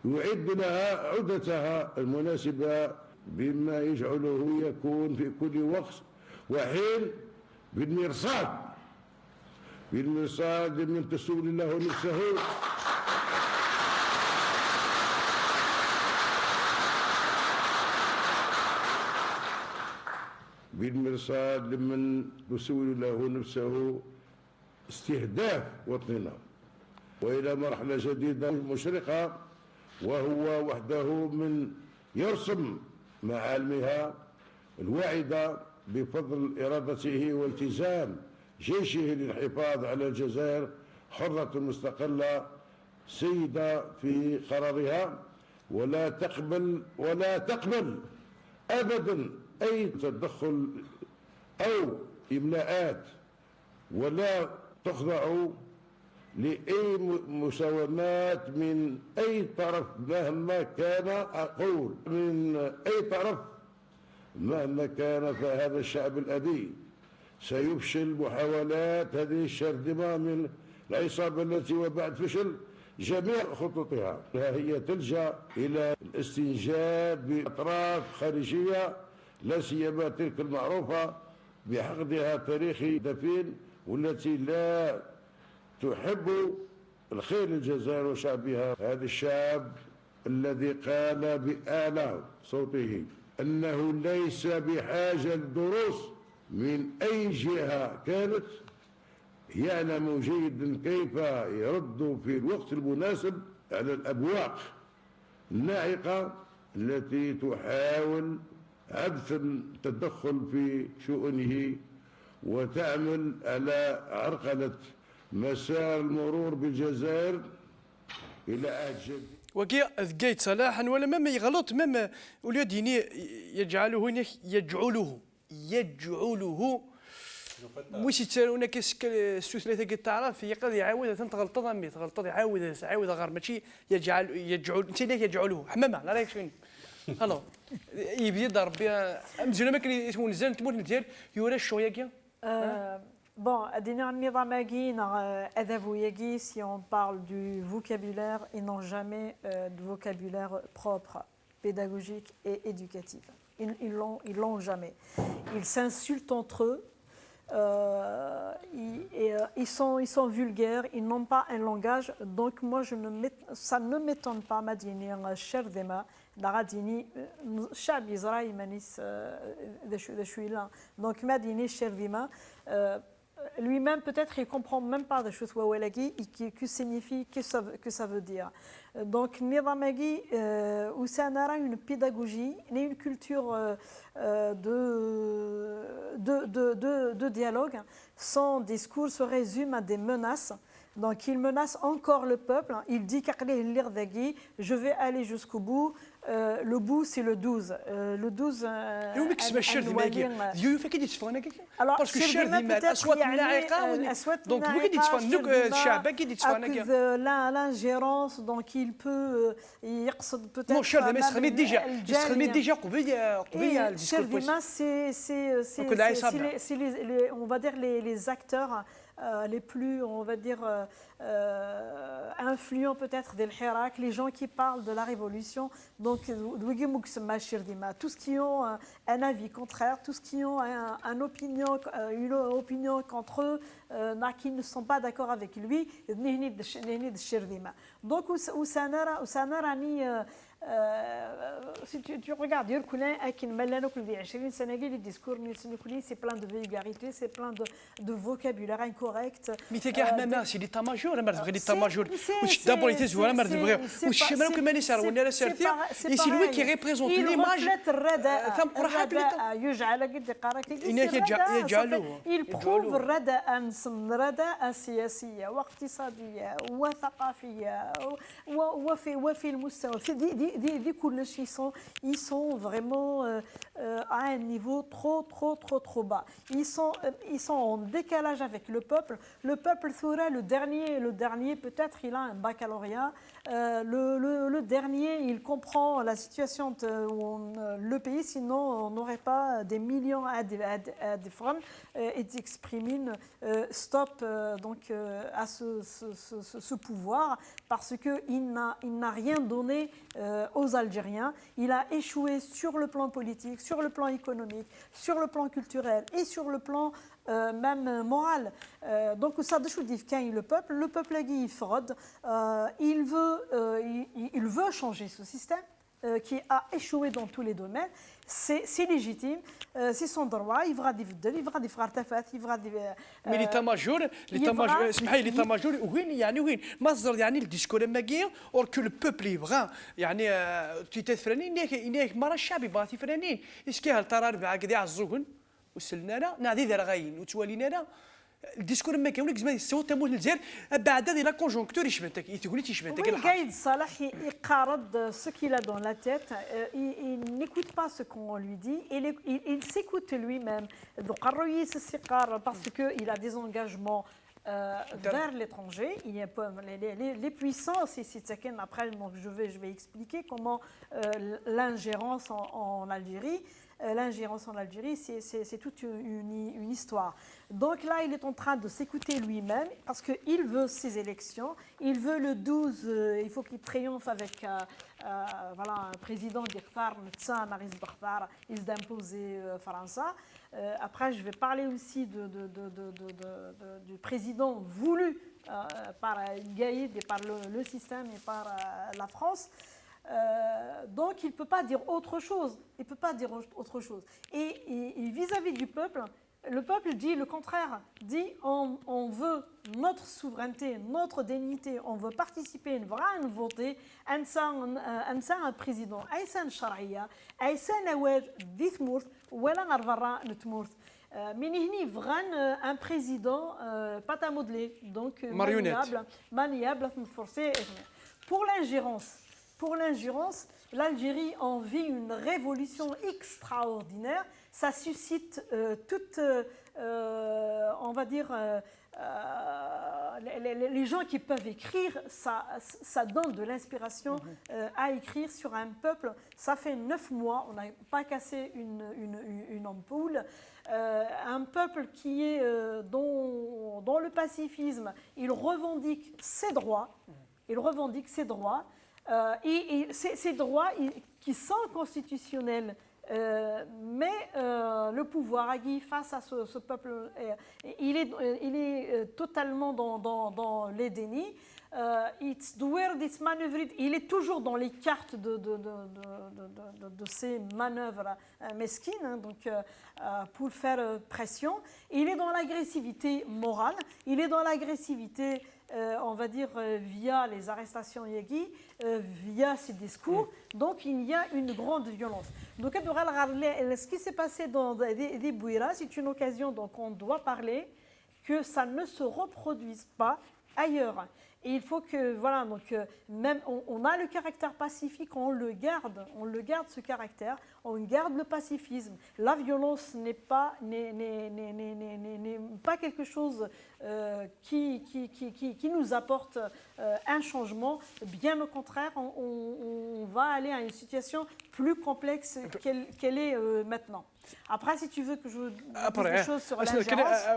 [SPEAKER 9] يعد لها عدتها المناسبة بما يجعله يكون في كل وقت وحين بالمرصاد من تسول الله نفسه بالمرصاد لمن تسول له نفسه استهداف وطننا وإلى مرحلة جديدة مشرقة وهو وحده من يرسم معالمها الواعدة بفضل إرادته والتزام جيشه للحفاظ على الجزائر حرة مستقلة سيدة في قرارها ولا تقبل أبدا أي تدخل أو إملاءات ولا تخضع لأي مساومات من أي طرف مهما كان، أقول من أي طرف مهما كان، فهذا الشعب الأبي سيفشل محاولات هذه الشرذمة من العصابة التي وبعد فشل جميع خططها. هي تلجأ إلى الاستنجاد بأطراف خارجية، لا سيما تلك المعروفة بحقدها التاريخي دفين، والتي لا تحب الخير للجزائر وشعبها. هذا الشعب الذي قال بأعلى صوته أنه ليس بحاجة للدروس من أي جهة كانت، يعلم جيدا كيف يرد في الوقت المناسب على الأبواق الناعقة التي تحاول عبث التدخل في شؤونه وتعمل على عرقلة مسار المرور بالجزائر إلى عهد جديد.
[SPEAKER 2] وكي ذكيت صلاح ولا ما يغلط ما وليد ديني يجعله مش يتسالونا كيسك الثلاثه كي تعرف يقدر يعاود تغلط ضمي تغلط يعاود غير ماشي يجعل انت ليه يجعله حمامه لا رايك شنو الو يبدا ربي مزيان ما كان يسمون زين تموت ندير يورا شويه كي
[SPEAKER 1] Bon, si on parle du vocabulaire, ils n'ont jamais de vocabulaire propre, pédagogique et éducatif. Ils l'ont jamais. Ils s'insultent entre eux. Ils sont vulgaires, ils n'ont pas un langage. Donc moi, ça ne m'étonne pas, Madini, cher Dema, Daradini, Chab Israël, Manis, de Chouila. Donc Madini, cher Dema, lui-même, peut-être, il ne comprend même pas de choses que signifie, que ça veut dire. Donc, Nidamagi, où ça n'a une pédagogie, une culture de dialogue. Son discours se résume à des menaces. Donc, il menace encore le peuple. Il dit je vais aller jusqu'au bout. Le bout, c'est le 12. Le 12. Alors, parce que l'ingérence, donc il peut peut-être.
[SPEAKER 2] Mon cher, mais déjà
[SPEAKER 1] c'est on va dire les acteurs les plus, on va dire, influents peut-être de l'Hirak, les gens qui parlent de la révolution. Donc, tous ceux qui ont un avis contraire, tous ceux qui ont une opinion contre eux, qui ne sont pas d'accord avec lui, donc, si tu regardes, c'est plein de vulgarité, c'est plein de vocabulaire incorrect.
[SPEAKER 2] Mais c'est c'est l'état-major, c'est lui qui représente l'image.
[SPEAKER 1] Il prouve رداء سياسية واقتصادية وثقافية وفي المستوى دي كلش ils sont vraiment à un niveau trop bas. Ils sont en décalage avec le peuple. Le peuple Thoura, le dernier peut-être il a un baccalauréat. Le dernier, il comprend la situation de le pays, sinon on n'aurait pas des millions à défendre et d'exprimer stop donc à ce pouvoir, parce qu'il n'a rien donné aux Algériens. Il a échoué sur le plan politique, sur le plan économique, sur le plan culturel et sur le plan même moral. Donc ça le peuple il fraude, il veut changer ce système qui a échoué dans tous les domaines. C'est légitime, c'est son droit. Il va faire تفات,
[SPEAKER 2] mais l'état-major, وين مصدر يعني الديسكور الماكير اور كو البوبل يبغى يعني تيتات فلانين ياك مرة الشعب يبغى فلانين اسكي ترى ربعة كذا عزوهن وسلنا لا نادي ذا غاين وتوالينا لا الديسكور ما كاين زعما يسوى تموت الجزائر بعد هذه لا كونجونكتور يشبهتك يقول لك يشبهتك
[SPEAKER 1] الحال صلاح يقارض ce qu'il a dans la tête, il n'écoute pas ce qu'on lui dit, il s'écoute lui-même. Donc parce que il a des engagements vers l'étranger. Il y a les puissances ici, après je vais expliquer comment l'ingérence en Algérie. L'ingérence en Algérie, c'est toute une histoire. Donc là, il est en train de s'écouter lui-même parce qu'il veut ces élections. Il veut le 12, il faut qu'il triomphe avec voilà, un président qui d'imposer France. Après, je vais parler aussi du président voulu par Gaïd et par le système et par la France. Donc il ne peut pas dire autre chose. Il peut pas dire autre chose. Et vis-à-vis du peuple, le peuple dit le contraire. Dit on veut notre souveraineté, notre dignité. On veut participer, on veut voter. un président. un charia. un awad dithmourt. Wala narvara netmourt. Mais vraiment un président pas à modeler. Donc maniable, forcé. Pour l'ingérence, l'Algérie en vit une révolution extraordinaire. Ça suscite toute, on va dire, les gens qui peuvent écrire, ça donne de l'inspiration à écrire sur un peuple. Ça fait 9 mois, on n'a pas cassé une ampoule. Un peuple qui est dans le pacifisme, il revendique ses droits. Et ces droits qui sont constitutionnels, mais le pouvoir agi face à ce peuple, il est totalement dans les dénis. Il est toujours dans les cartes de ces manœuvres mesquines, donc, pour faire pression. Il est dans l'agressivité morale, il est dans l'agressivité, on va dire, via les arrestations Yagi, via ses discours. Donc il y a une grande violence. Donc ce qui s'est passé dans des Bouira, c'est une occasion, donc on doit parler que ça ne se reproduise pas ailleurs. Et il faut que, voilà, donc même on a le caractère pacifique, on le garde ce caractère, on garde le pacifisme. La violence n'est pas quelque chose qui nous apporte un changement. Bien au contraire, on va aller à une situation plus complexe qu'elle est maintenant. Après, si tu veux que je dise des choses sur l'ingérence.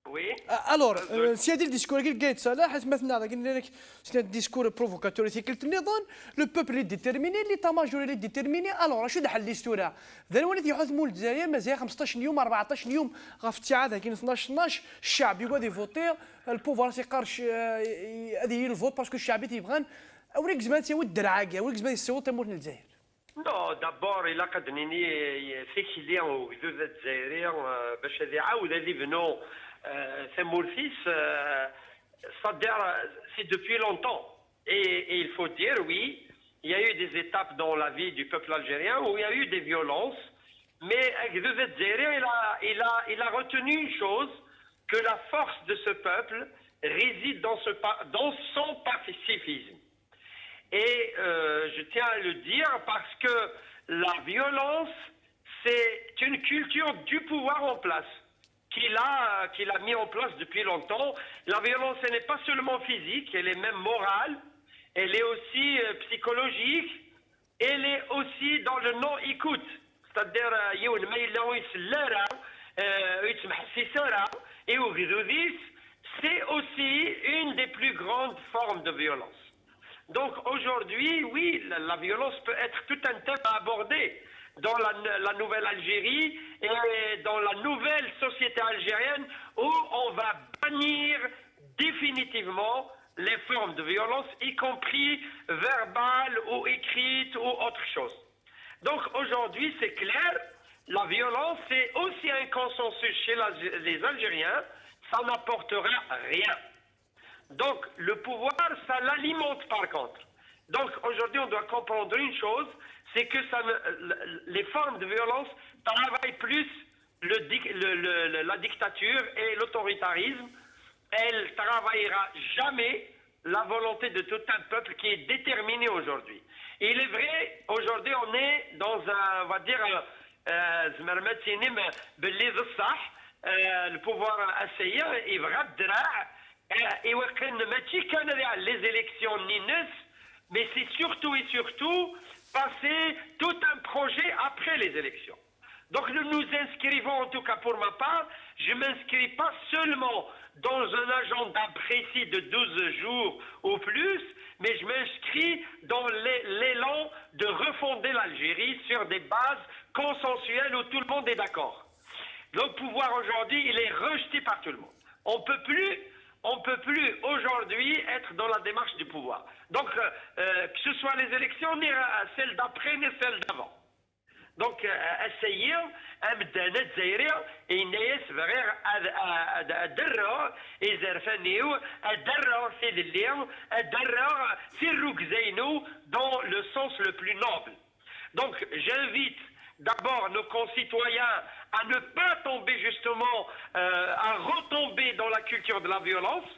[SPEAKER 5] Oui.
[SPEAKER 2] Alors, سيادي الديسكور اللي قايت صلاح مثلا قلنا لك سي ديسكور بروفوكاتور اللي قلت النظام لو بوبل اللي ديتيرميني اللي تا ماجور اللي ديتيرميني الوغ شنو حل ليستورا ذا الولد يحثموا الجزائر مازال 15 يوم 14 يوم غاف الساعه ذاك 12 الشعب يقعد يفوتي البوفوار سيقارش هذه الفوت باسكو الشعب تيبغان اوريك زمان تيود الدرعاكه اوريك زمان يصوت تموت الجزائر.
[SPEAKER 5] Non, d'abord, il a قدنيني سيكيلي وجدود الجزائريين باش هذه عاود هذه بنو سمو الفيس c'est depuis longtemps. Et il faut dire, oui, il y a eu des étapes dans la vie du peuple algérien où il y a eu des violences, mais Gdud Algérien, il a retenu une chose, que la force de ce peuple réside dans son pacifisme. Et je tiens à le dire parce que la violence, c'est une culture du pouvoir en place, qu'il a mis en place depuis longtemps. La violence, elle n'est pas seulement physique, elle est même morale, elle est aussi psychologique, elle est aussi dans le non-écoute. C'est-à-dire, c'est aussi une des plus grandes formes de violence. Donc aujourd'hui, oui, la violence peut être tout un thème à aborder dans la nouvelle Algérie et dans la nouvelle société algérienne où on va bannir définitivement les formes de violence, y compris verbales ou écrites ou autre chose. Donc aujourd'hui, c'est clair, la violence, c'est aussi un consensus chez les Algériens, ça n'apportera rien. Donc le pouvoir, ça l'alimente par contre. Donc aujourd'hui, on doit comprendre une chose, c'est que les formes de violence travaillent plus la dictature et l'autoritarisme. Elle ne travaillera jamais la volonté de tout un peuple qui est déterminé aujourd'hui. Et il est vrai, aujourd'hui, on est dans on va dire, زمرمات سينم باللي ذا الصح البوفوار اسيا يبغى الدراع يوقن ماشي كان لي زيليكسيون نينس mais c'est surtout et surtout passer tout un projet après les élections. Donc nous nous inscrivons, en tout cas pour ma part, je ne m'inscris pas seulement dans un agenda précis de 12 jours ou plus, mais je m'inscris dans l'élan de refonder l'Algérie sur des bases consensuelles où tout le monde est d'accord. Le pouvoir aujourd'hui, il est rejeté par tout le monde. On peut plus aujourd'hui être dans la démarche du pouvoir. Donc, que ce soit les élections, ni celles d'après, ni celles d'avant. Donc, essayer, أمدانا الجزائرية الناس بغير الدرة إزرفانيو الدرة في الليل الدرة في الركزينو dans le sens le plus noble. Donc, j'invite d'abord nos concitoyens à ne pas tomber justement, à retomber dans la culture de la violence,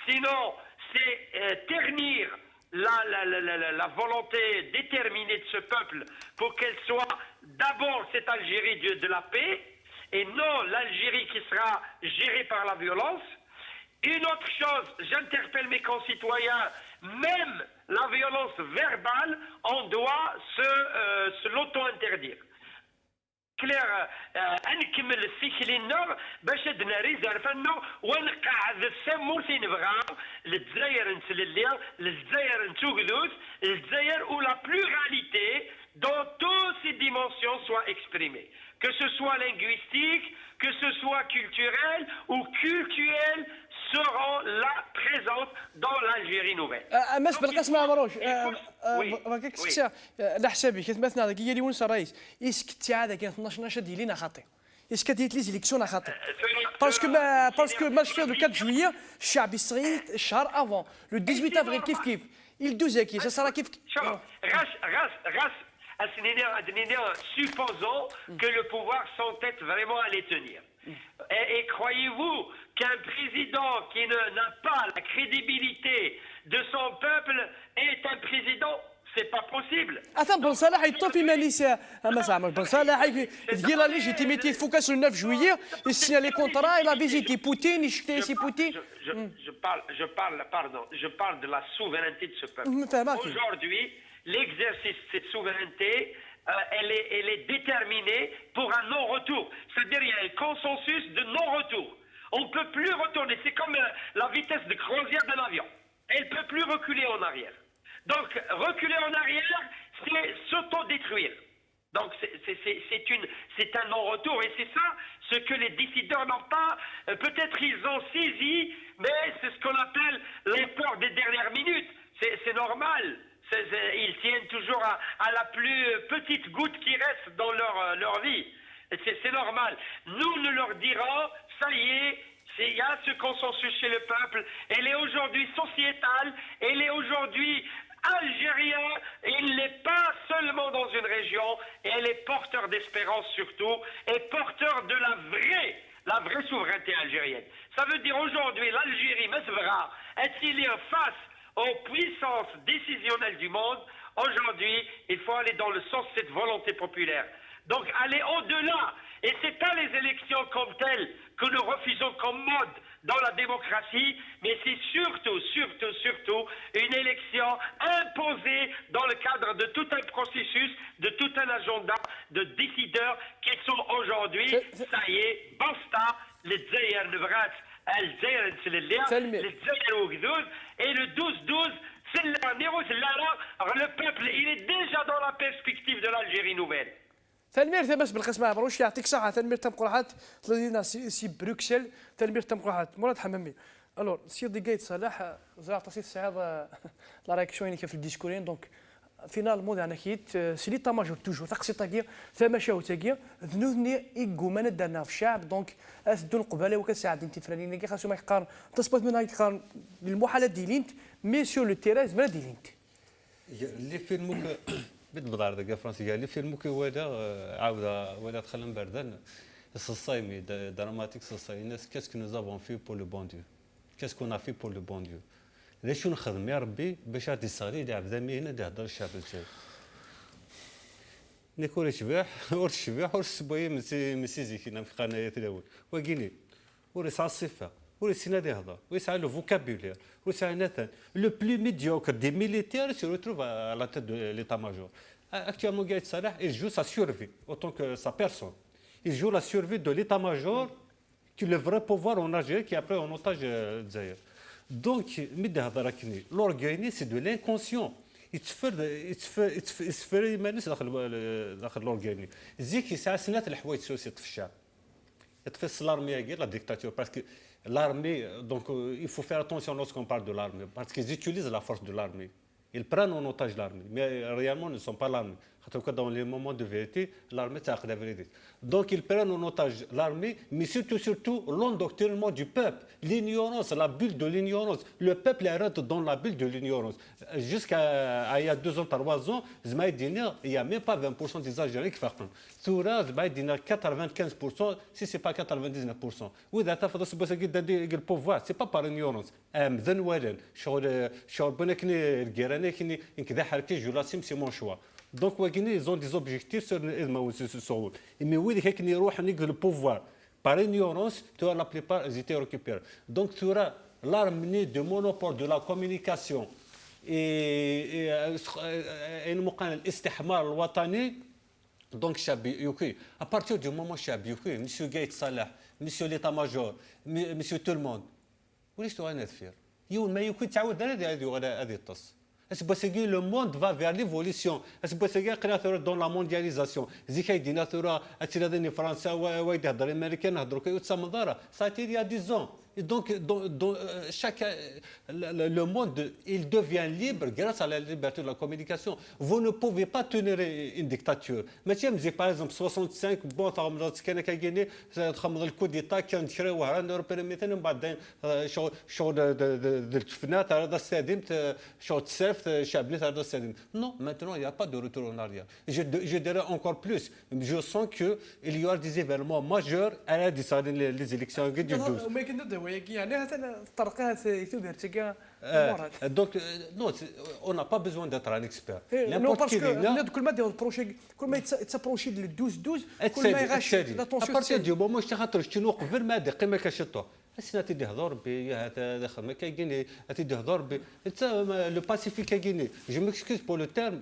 [SPEAKER 5] sinon c'est ternir la volonté déterminée de ce peuple pour qu'elle soit d'abord cette Algérie de la paix et non l'Algérie qui sera gérée par la violence. Une autre chose, j'interpelle mes concitoyens, même la violence verbale, on doit se l'auto-interdire. كلير نكمل السيكلينا باش ناري زرفنا ونقعد السمور في نبغى للجزائر نسلليا للجزائر نتوغدوث للجزائر où la pluralité dans toutes ses dimensions soit exprimée, que ce soit linguistique, que ce soit culturel ou culturel seront là présentes dans l'Algérie nouvelle.
[SPEAKER 2] أمس بالقسم عمروش راك تسكت على حسابي كتمثلنا هذاك هي اللي ونس الرئيس يسكت هذا كان 12 ديالنا خاطي يسكت ديت لي زيليكسيون خاطي باسكو ماتش فير دو 4 جويي الشعب يصغي الشهر افون لو 18 افريل كيف il دوز كي ça sera كيف
[SPEAKER 5] supposons que le pouvoir s'entête vraiment à les tenir. Et croyez-vous qu'un président qui n'a pas la crédibilité de son peuple est un président? C'est pas possible.
[SPEAKER 2] Attends, Ben Salah est في ماليسيا ما زعما Ben Salah ديال لا ليجيتيميتي فوكاس le 9 juillet il signe les contrats il a visité Poutine il Poutine.
[SPEAKER 5] Je parle de la souveraineté de ce peuple. Aujourd'hui, l'exercice de cette souveraineté elle est déterminée pour un non-retour. C'est-à-dire qu'il y a un consensus de non-retour. On ne peut plus retourner. C'est comme la vitesse de croisière d'un avion. Elle ne peut plus reculer en arrière. Donc, reculer en arrière, c'est s'autodétruire. Donc, c'est un non-retour. Et c'est ça ce que les décideurs n'ont pas. Peut-être ils ont saisi, mais c'est ce qu'on appelle l'effort des dernières minutes. C'est normal. Ils tiennent toujours à la plus petite goutte qui reste dans leur vie. C'est normal. Nous leur dirons, ça y est, il y a ce consensus chez le peuple. Elle est aujourd'hui sociétale, elle est aujourd'hui algérien. Il n'est pas seulement dans une région, et elle est porteur d'espérance surtout, et porteur de la vraie souveraineté algérienne. Ça veut dire aujourd'hui, l'Algérie, Mesvera, est-il face aux puissances décisionnelles du monde? Aujourd'hui, il faut aller dans le sens de cette volonté populaire. Donc, aller au-delà. Et c'est pas les élections comme telles que nous refusons comme mode dans la démocratie, mais c'est surtout une élection imposée dans le cadre de tout un processus, de tout un agenda de décideurs qui sont aujourd'hui, ça y est, basta, les Dzaïr Nevrat, الجزائر نسلليها الجزائر وكذوز et le 12-12 le peuple il est déjà dans la perspective de l'Algérie nouvelle.
[SPEAKER 2] تنمير تمس بالقسم عبروش يعطيك صحة تنمير تم قرحات لدينا سي بروكسل تنمير تم قرحات مراد حمامي الور سي دي قايد صلاح زرع تصيد سعاد لا رياكسيون في الديسكورين دونك فينالمون انا كيت سي لي تاماجور توجور تقصي طاكيا ثما شاو تاكيا ذنوبني يقو ما ندارنا في الشعب دونك اثدو القباله وكساعد انت فلانين كي خاصو ما يقارن تصبت من هاي يقارن المحالات ديالينت مي سور لو تيراز ما ديالينت
[SPEAKER 4] اللي فيلموك بالضبط دقا فرنسي اللي فيلموك عاوده ولا دخلنا بردان الصايمي دراماتيك صايمي الناس كاسكو نو افون في بور لو بون ديو كاسكو نا في بور لو بون ديو ليش نخدم يا ربي باش هاد الصغير اللي عبدا مي هنا يهضر الشعب الجزائري نيكور شباح ور الشباح ور السبويه مسي زيكينا في قناه الاول وكيني ور يسعى الصفه ور يسنا يهضر ويسعى لو فوكابولير ويسعى ناتان لو بلو ميديوكر دي ميليتير سي روتروف à la tête de l'état-major. Actuellement, Gaït Salah, il joue sa survie autant que sa personne. Il joue la survie de l'état-major qui est le vrai pouvoir en Algérie qui a pris en otage Zaïre. Donc, l'orgueil, c'est de l'inconscient. يتفر يمارس داخل l'orgueil. زيك يسعى سنات الحوايج سوسيت في الشعب. يتفصل l'armée à la dictature parce que l'armée, donc il faut faire attention lorsqu'on parle de l'armée parce qu'ils utilisent la force de l'armée. Ils prennent en otage l'armée, mais réellement ils ne sont pas l'armée. En tout cas, dans les moments de vérité, l'armée, c'est la vérité. Donc, ils prennent en otage l'armée, mais surtout, l'endoctrinement du peuple, l'ignorance, la bulle de l'ignorance. Le peuple rentre dans la bulle de l'ignorance. Jusqu'à il y a 2 ans, 3 ans, il n'y a même pas 20% des Algériens qui font ça. Toura, il y a 95%, si ce n'est pas 99%. Oui, le pouvoir, ce n'est pas par ignorance. C'est mon choix. Donc, ils ont des objectifs sur le mais oui, le pouvoir. Par ignorance, la plupart ils étaient récupérés. Donc, tu auras l'armée de monopole de la communication et الاستحمار الوطني. Donc, à partir du moment où M. Gaït Salah, M. l'état-major, M. tout le monde, où est-ce que tu vas faire? C'est parce que le monde va vers l'évolution. C'est parce que dans la mondialisation, les Français ou les Américains, ça a été il y a 10 ans. Et donc, le monde, il devient libre grâce à la liberté de la communication. Vous ne pouvez pas tenir une dictature. Mais si vous par exemple 65, bon, le coup d'État qui a créé non, maintenant, il n'y a pas de retour en arrière. Je dirais encore plus. Je sens qu'il y aura des événements majeurs à les élections du 12. Donc, non, on n'a pas besoin d'être un expert.
[SPEAKER 2] N'importe qui là.
[SPEAKER 4] À partir du moment où le Pacifique Guinée. Je m'excuse pour le terme,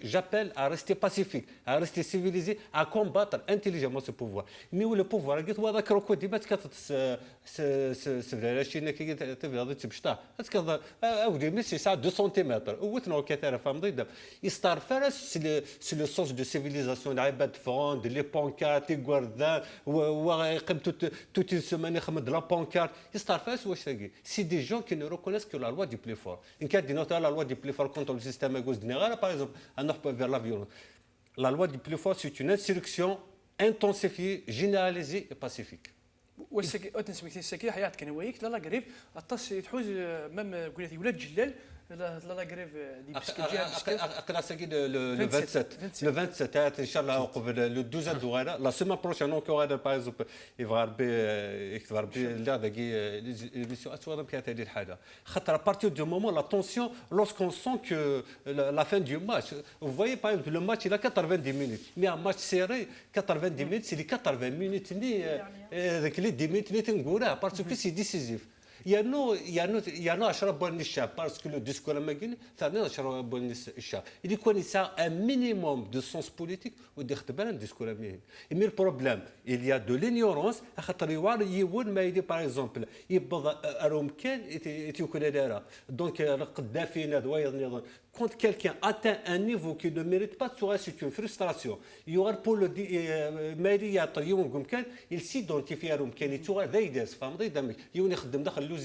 [SPEAKER 4] j'appelle à rester pacifique, à rester civilisé, à combattre intelligemment ce pouvoir. Mais où le pouvoir, c'est ça 2 cm. C'est le sens de civilisation. Les pancartes, les guardins, toute une semaine de la pancarte. C'est des gens qui ne reconnaissent que la loi du plus fort. En cas de la loi du plus fort contre le système à gauche général, par exemple, vers la violence. La loi du plus fort, c'est une instruction intensifiée, généralisée et pacifique.
[SPEAKER 2] والسكي حياه كان ويك لا قريب الطاس تحوز مام قلتي ولاد جلال لا قريب دي
[SPEAKER 4] اقرا سكي le 27 le 27 inchallah le 12 دوغانا la semaine prochaine encore par exemple يكتب لا دقي l'émission اسود كانت هذه الحاجه خاطر à partir du moment la tension lorsqu'on sent que la fin du match vous voyez par exemple le match il a 90 minutes mais un match serré 90 minutes c'est les 80 minutes les 10 minutes نقولها parce que c'est décisif. Il y a 10 بون للشعب parce que le discours الماكين ثاني 10 بون للشعب. Il y a un minimum de sens politique ودي اختبار الديسكور الماكين. Mais le problème, il y a de l'ignorance خاطر يوال ما يدي par exemple يبغى راهم كان يتيكون دارا. Donc القذافي هذا ويظن quand quelqu'un atteint un niveau qui ne mérite pas de soi, c'est une frustration. Il y aura pour le il s'identifie à Rumken, il sera d'ailleurs, il y a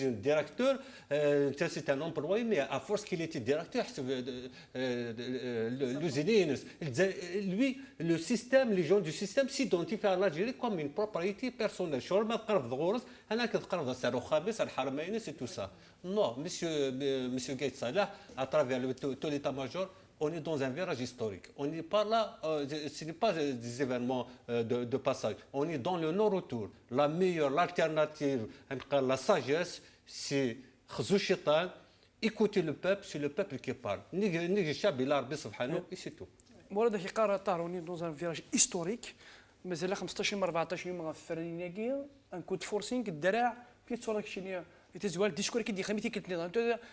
[SPEAKER 4] un directeur, c'est un employé, mais à force qu'il était directeur, lui, le système, les gens du système s'identifient à l'Algérie comme une propriété personnelle. C'est tout ça. Non, monsieur Gaït Salah, à travers tout l'état-major, on est dans un virage historique. On n'est pas là, ce n'est pas des événements de passage. On est dans le non-retour. La meilleure, l'alternative, la sagesse, c'est écouter le peuple, c'est le peuple qui parle. Et c'est tout.
[SPEAKER 2] مورد كيقرا طاروني دون ان فيراج هيستوريك مازال 15 يوم 14 يوم غفرنيناكي ان كود فورسينغ الدراع في تصورك شنو يتزوال ديسكور كيدي خميتي كتني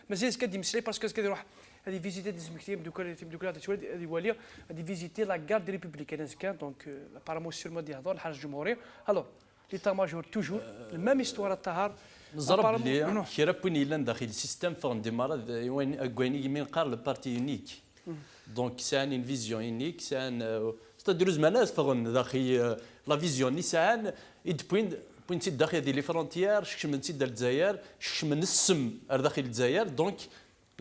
[SPEAKER 2] مازال كدي مسلي باسكو كيروح هذه فيزيتي دي سمكتيم دوكا هذه واليه هذه فيزيتي لا غارد ريبوبليكان كان دونك ابارامون سيرمون دي هضور الحرس الجمهوري الو ليتا ماجور توجور المام استوار الطهار
[SPEAKER 3] نزرب لي كيرا بوني لان داخل السيستم فون ديمارا وين اكويني من قار البارتي يونيك دونك سان ان فيزيون يونيك سان ستادروز مناس فغن داخل لا فيزيون نيسان بوين تيد داخل دي لي فرونتيير شكش من تيد الجزائر شكش من السم داخل الجزائر دونك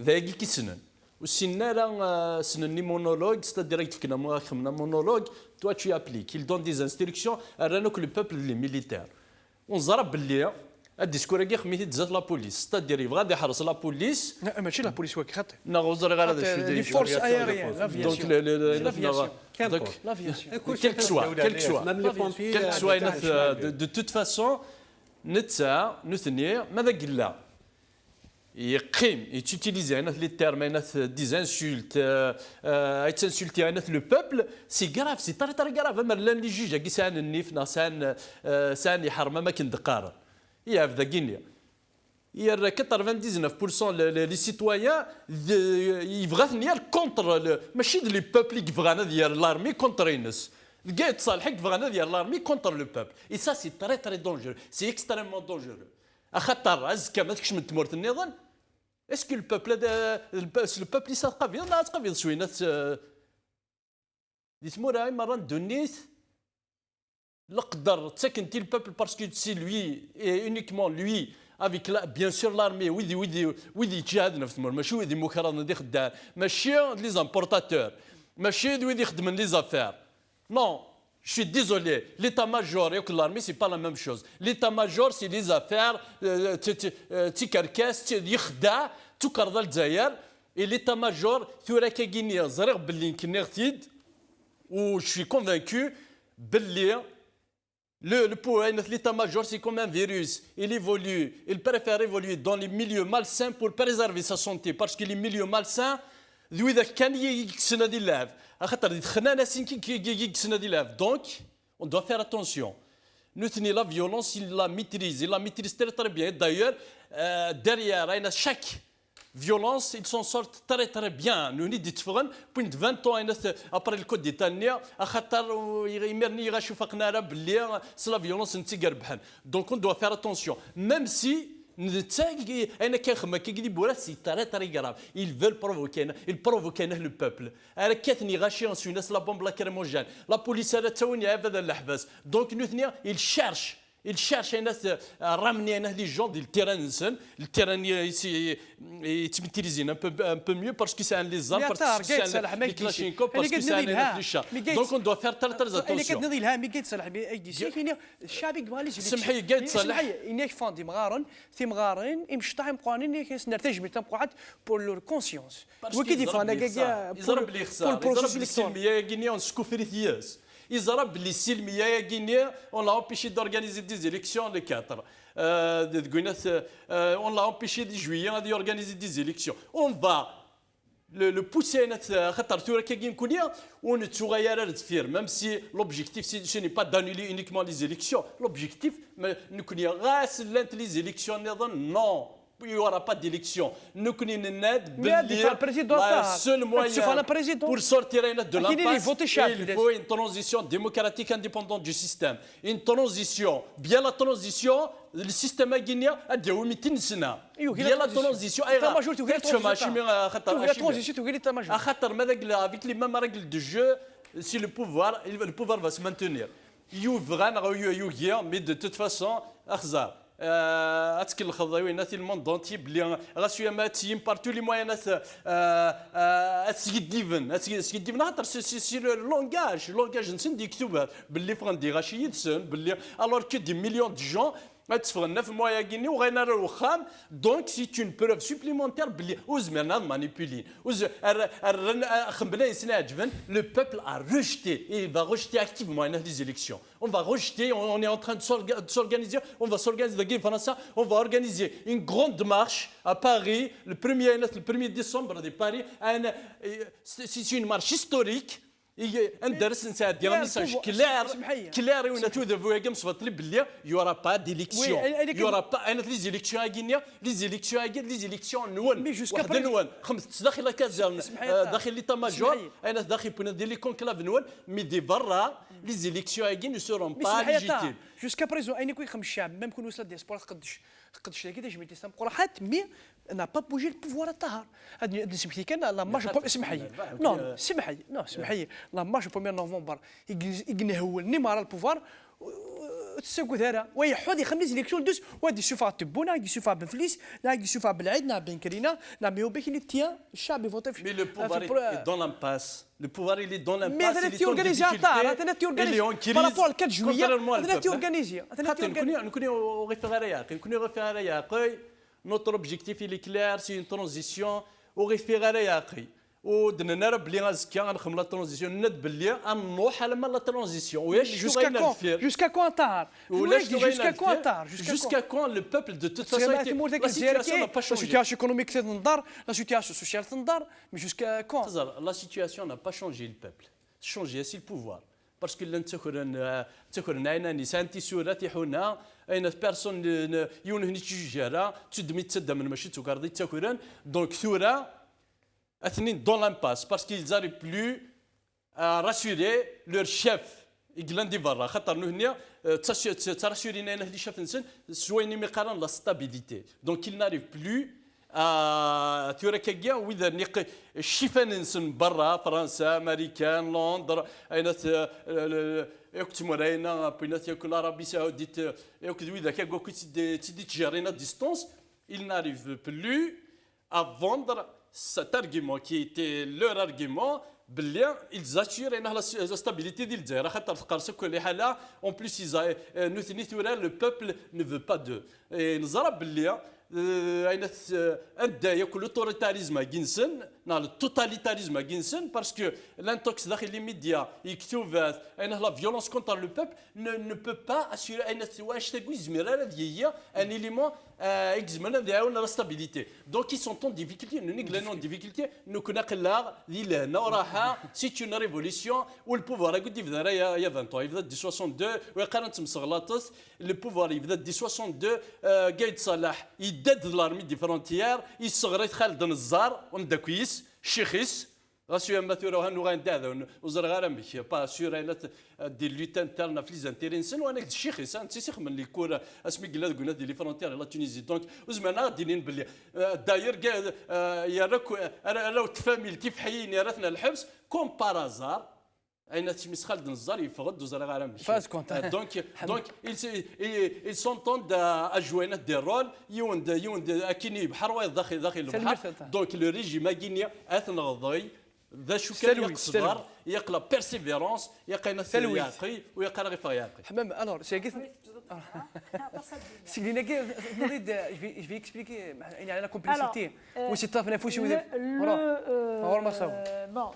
[SPEAKER 3] ذاكي كيسنن والسنة راه سنني مونولوج ستادير كيفكنا خمنا مونولوج توا tu appliques il donne des instructions رانا كل بوبل لي ميليتير ونزرب باللي الديسكور كي خميتي تزات لا بوليس ستادير يبغى يحرس لا بوليس
[SPEAKER 2] لا ماشي لا بوليس واك خاطر
[SPEAKER 3] نغوزر غير هذا
[SPEAKER 2] لي فورس ايريان
[SPEAKER 3] دونك كيلك سوا دو توت فاسون نتا نثني ماذا قلنا يقيم يتيليزي لي تيرم دي انسولت يتنسولتي لو بوبل سي غراف سي طري غراف اما لان لي جوج كي سان النيف سان يحرم ما كندقار يا في ذاكينيا يا 99% لي سيتويان يبغى كونتر ماشي لي بوبل كيبغانا ديال لارمي كونتر الناس كاع تصالحك كيبغانا ديال لارمي كونتر لو بوبل اي سا سي طري دونجور سي اكستريمون دونجور اخاطر ازكى ما تكش من تمورت النظام اسكو البوبل le peuple يسقف لا تقف شويه ناس دي تمور مره دونيت نقدر تسكنتي البوبل باسكو سي لوي اونيكمون لوي افيك بيان سور لارمي ويدي يتجاهد نفس المور ماشي ويدي مكرر دي خدام ماشي لي زامبورتاتور ماشي ويدي يخدم لي زافير نو Je suis désolé, l'état-major et l'armée, ce n'est pas la même chose. L'état-major, c'est les affaires, تيكركاس يخدع تكرر الجزائر et l'état-major ثورة كاكينيا زرق باللي كنيغتيد و je suis convaincu باللي l'état-major c'est comme un virus, il évolue, il préfère évoluer dans les milieux malsains pour préserver sa santé parce que les milieux malsains ذوي ذاك كان يكسنا ديال اللعب خاطر دخلنا ناس يكسنا ديال اللعب دونك اون دو فير اتونسيون نوثني لا فيولونس لا ميتريز تري بيان دايور derrière راينا شاك violence ils s'en sortent très bien nous ني تفغن بوينت 20 ans ابري الكود دي تانيا خاطر يمرني غاشو فقنا راه باللي سلا فيولونس نتي قربحن دونك اون دو فير اتونسيون ميم سي انا كنخمم كيدي بورا سي طري غراف ils veulent provoquer le peuple انا كاتني غاشي سو ناس لا بومب لا كريموجين لا بوليس انا تاوني هذا الحبس دونك نثني il cherche ramener les gens du terrain يتمتليزين un peu mieux parce que c'est un lézard parce que c'est un Kalachnikov parce que c'est un fléchard donc on doit faire très attention
[SPEAKER 2] اللي كتنضي لها مي كيتصالح اي دي سي كاين الشعب يقبالي
[SPEAKER 3] سمحي كتصالح
[SPEAKER 2] انك فاندي مغارن مغارن يمشطح قوانين كيسنرتاج مي تنقعد بور لور كونسيونس وكيدي فانا كاع
[SPEAKER 3] يضرب لي خساره يضرب لي السلميه غينيون سكوفريتياس يضرب لي السلميه يا غينيا اون لا امبيشي دورغانيزي دي زيليكسيون لي 4 on l'a empêché de juillet d'organiser des élections. On va le pousser à خاطر ثورة كاين كونيا ونتغير التفير même si l'objectif ce n'est pas d'annuler uniquement les élections. L'objectif نكونيا غاس les élections non. Il n'y aura pas d'élection. Nous connaissons le seul moyen pour sortir de l'impasse. Il faut une transition démocratique indépendante du système. Une transition. Bien la transition, le système guinéen a dit oui, bien la transition. Avec les mêmes règles de jeu, si le pouvoir va se maintenir. Mais de toute façon, اتكل الخضاوينات الموند انتي بلي غاسيو ماتيم بارتو لي موينات اسكيديفن خاطر سي لونغاج نسن دي كتب باللي فغندي غاشي يدسن باللي الوغ كو دي مليون دي جون تفغنا في مويا كيني وغينا الوخام دونك سي اون بروف سوبليمونتير باللي وزمرنا مانيبولين خمبنا سنه عجبن لو بوبل ا ريجتي اي فا ريجتي اكتيفمون لي زيليكسيون on va rejeter on est en train de s'organiser on va s'organiser en France on va organiser une grande marche à Paris le 1er décembre de Paris c'est une marche historique ندرس نساعد un message clair et on a tout de vous comme soit il y aura pas d'élection il y aura pas les élections les élections نون واحد نون خمس داخل كازارن داخل ليتا ماجور انا داخل بنا دير لي كونكلاف نون مي دي برا les élections ne seront pas légitimes
[SPEAKER 2] jusqu'à présent اين كوي خمس الشعب ما كون وصل ديسبور قدش كده جميل تسام قرحات مي n'a pas bougé le pouvoir à Tahar. La marche, non, la marche 1er novembre, il le pouvoir. تسوق هذا ويحوض يخمس ليكسيون دوس وادي يشوفها تبونا يدي يشوفها بفليس لا يدي يشوفها بالعيد نا بين كرينا لا مي بك اللي تيان الشعب يفوت في
[SPEAKER 3] مي لو بوفوار est dans l'impasse le pouvoir il est dans l'impasse
[SPEAKER 2] mais هذا تيورغانيزي تاع هذا تيورغانيزي بارابور 4 جويي هذا تيورغانيزي
[SPEAKER 3] نكونوا غير notre objectif il est clair c'est une transition au ودنا بلي غازكا غنخدم لا ترانزيسيون ند بلي غنروح على لا ترانزيسيون
[SPEAKER 2] jusqu'à quand tard
[SPEAKER 3] jusqu'à quand le peuple de toute façon la situation n'a pas changé
[SPEAKER 2] la situation économique تنضر la situation sociale تنضر mais jusqu'à quand
[SPEAKER 3] la situation n'a pas changé le peuple changé c'est le pouvoir parce que لن تكون عينا نسان تيسورا تيحونا اين بيرسون يونهني تجارة تدمي تصدى من ماشي تكاردي تاكوران دونك ثورا dans l'impasse parce qu'ils n'arrivent plus à rassurer leur chef. Ils la stabilité. Donc ils n'arrivent plus à France, Américain, Londres, l'Arabie Saoudite, ils n'arrivent plus à vendre cet argument qui était leur argument ils assurent la stabilité de l'Algérie en plus le peuple ne veut pas d'eux et nous avons l'autoritarisme le totalitarisme parce que l'intox dans les médias la violence contre le peuple ne peut pas assurer un élément la stabilité. Donc ils sont en difficulté, nous en difficulté, nous connaissons c'est une révolution où le pouvoir il y a 20 ans, il y a 62, le pouvoir il y a 62, Gaïd Salah, il date de l'armée des frontières, il serait Khaled Nazar, on a كويس شيخيس غاسيو مثلا هنو غنداذ وزرغاره ماشي با سور دي لوتان تاعنا في ليزانتيرينسن وانا الشيخيس نسيخ من لي كور اسمي قلا قلنا دي لي فرونتير لا تونيزي دونك وزمانا دينين باللي داير يا راهو تفاميلتي في حيين يا رثنا الحبس كوم بارازار اين تمس خالد النزار يفرد وزرغاره ماشي دونك ils s'entendent à jouer des rôles يوند اكيني بحر داخل البحر دونك لو ريجيم غينيا اثنا غضي ذا شو كان يقصدر يقلا بيرسيفيرونس يقينا ثلاثي ويقرا غير فياقي
[SPEAKER 2] حمام الور سي سيلينا نريد je vais expliquer على complicité واش طاف نفوسي
[SPEAKER 1] bon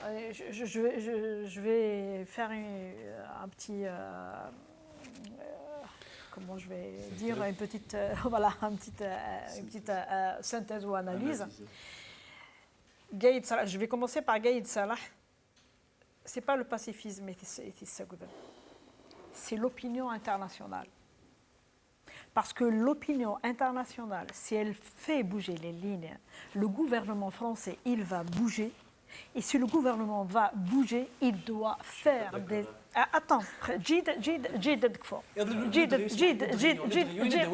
[SPEAKER 1] je vais faire un petit comment je vais dire une petite voilà une petite synthèse ou analyse. Gaïd Salah, je vais commencer par Gaïd Salah. C'est pas le pacifisme, c'est l'opinion internationale. Parce que l'opinion internationale, si elle fait bouger les lignes, le gouvernement français, il va bouger. Et si le gouvernement va bouger, il doit faire des... Attends,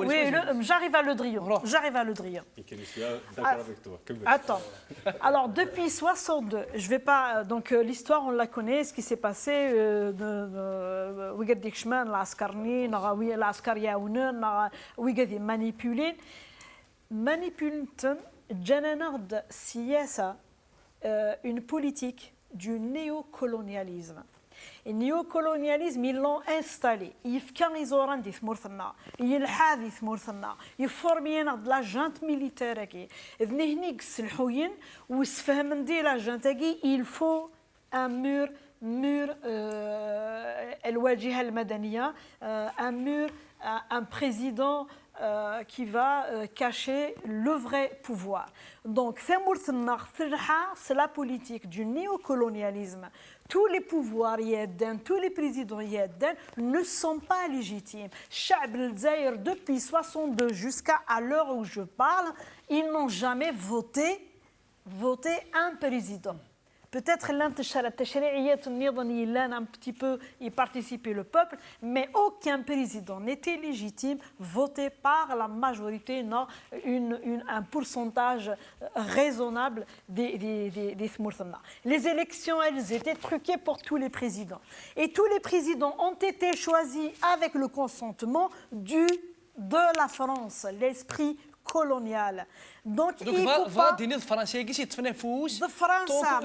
[SPEAKER 1] oui, j'arrive à le driller. Attends. Alors, depuis 62, je vais pas... Donc, l'histoire, on la connaît, ce qui s'est passé. Une politique du néocolonialisme. Et le néocolonialisme, ils l'ont installé. Ils ont des morthana, ils ont ils forment de la junte militaire. Il faut un mur un mur, un président cacher le vrai pouvoir. Donc, c'est la politique du néocolonialisme. Tous les pouvoirs, tous les présidents ne sont pas légitimes. Depuis 62 jusqu'à l'heure où je parle, ils n'ont jamais voté un président. Peut-être un petit peu y participer le peuple, mais aucun président n'était légitime voté par la majorité, non, un pourcentage raisonnable des Smurthana. Les élections, elles étaient truquées pour tous les présidents. Et tous les présidents ont été choisis avec le consentement de la France, l'esprit colonial. Donc il faut pas
[SPEAKER 2] ديني الفرنسيه كي تتنافس
[SPEAKER 1] فرنسا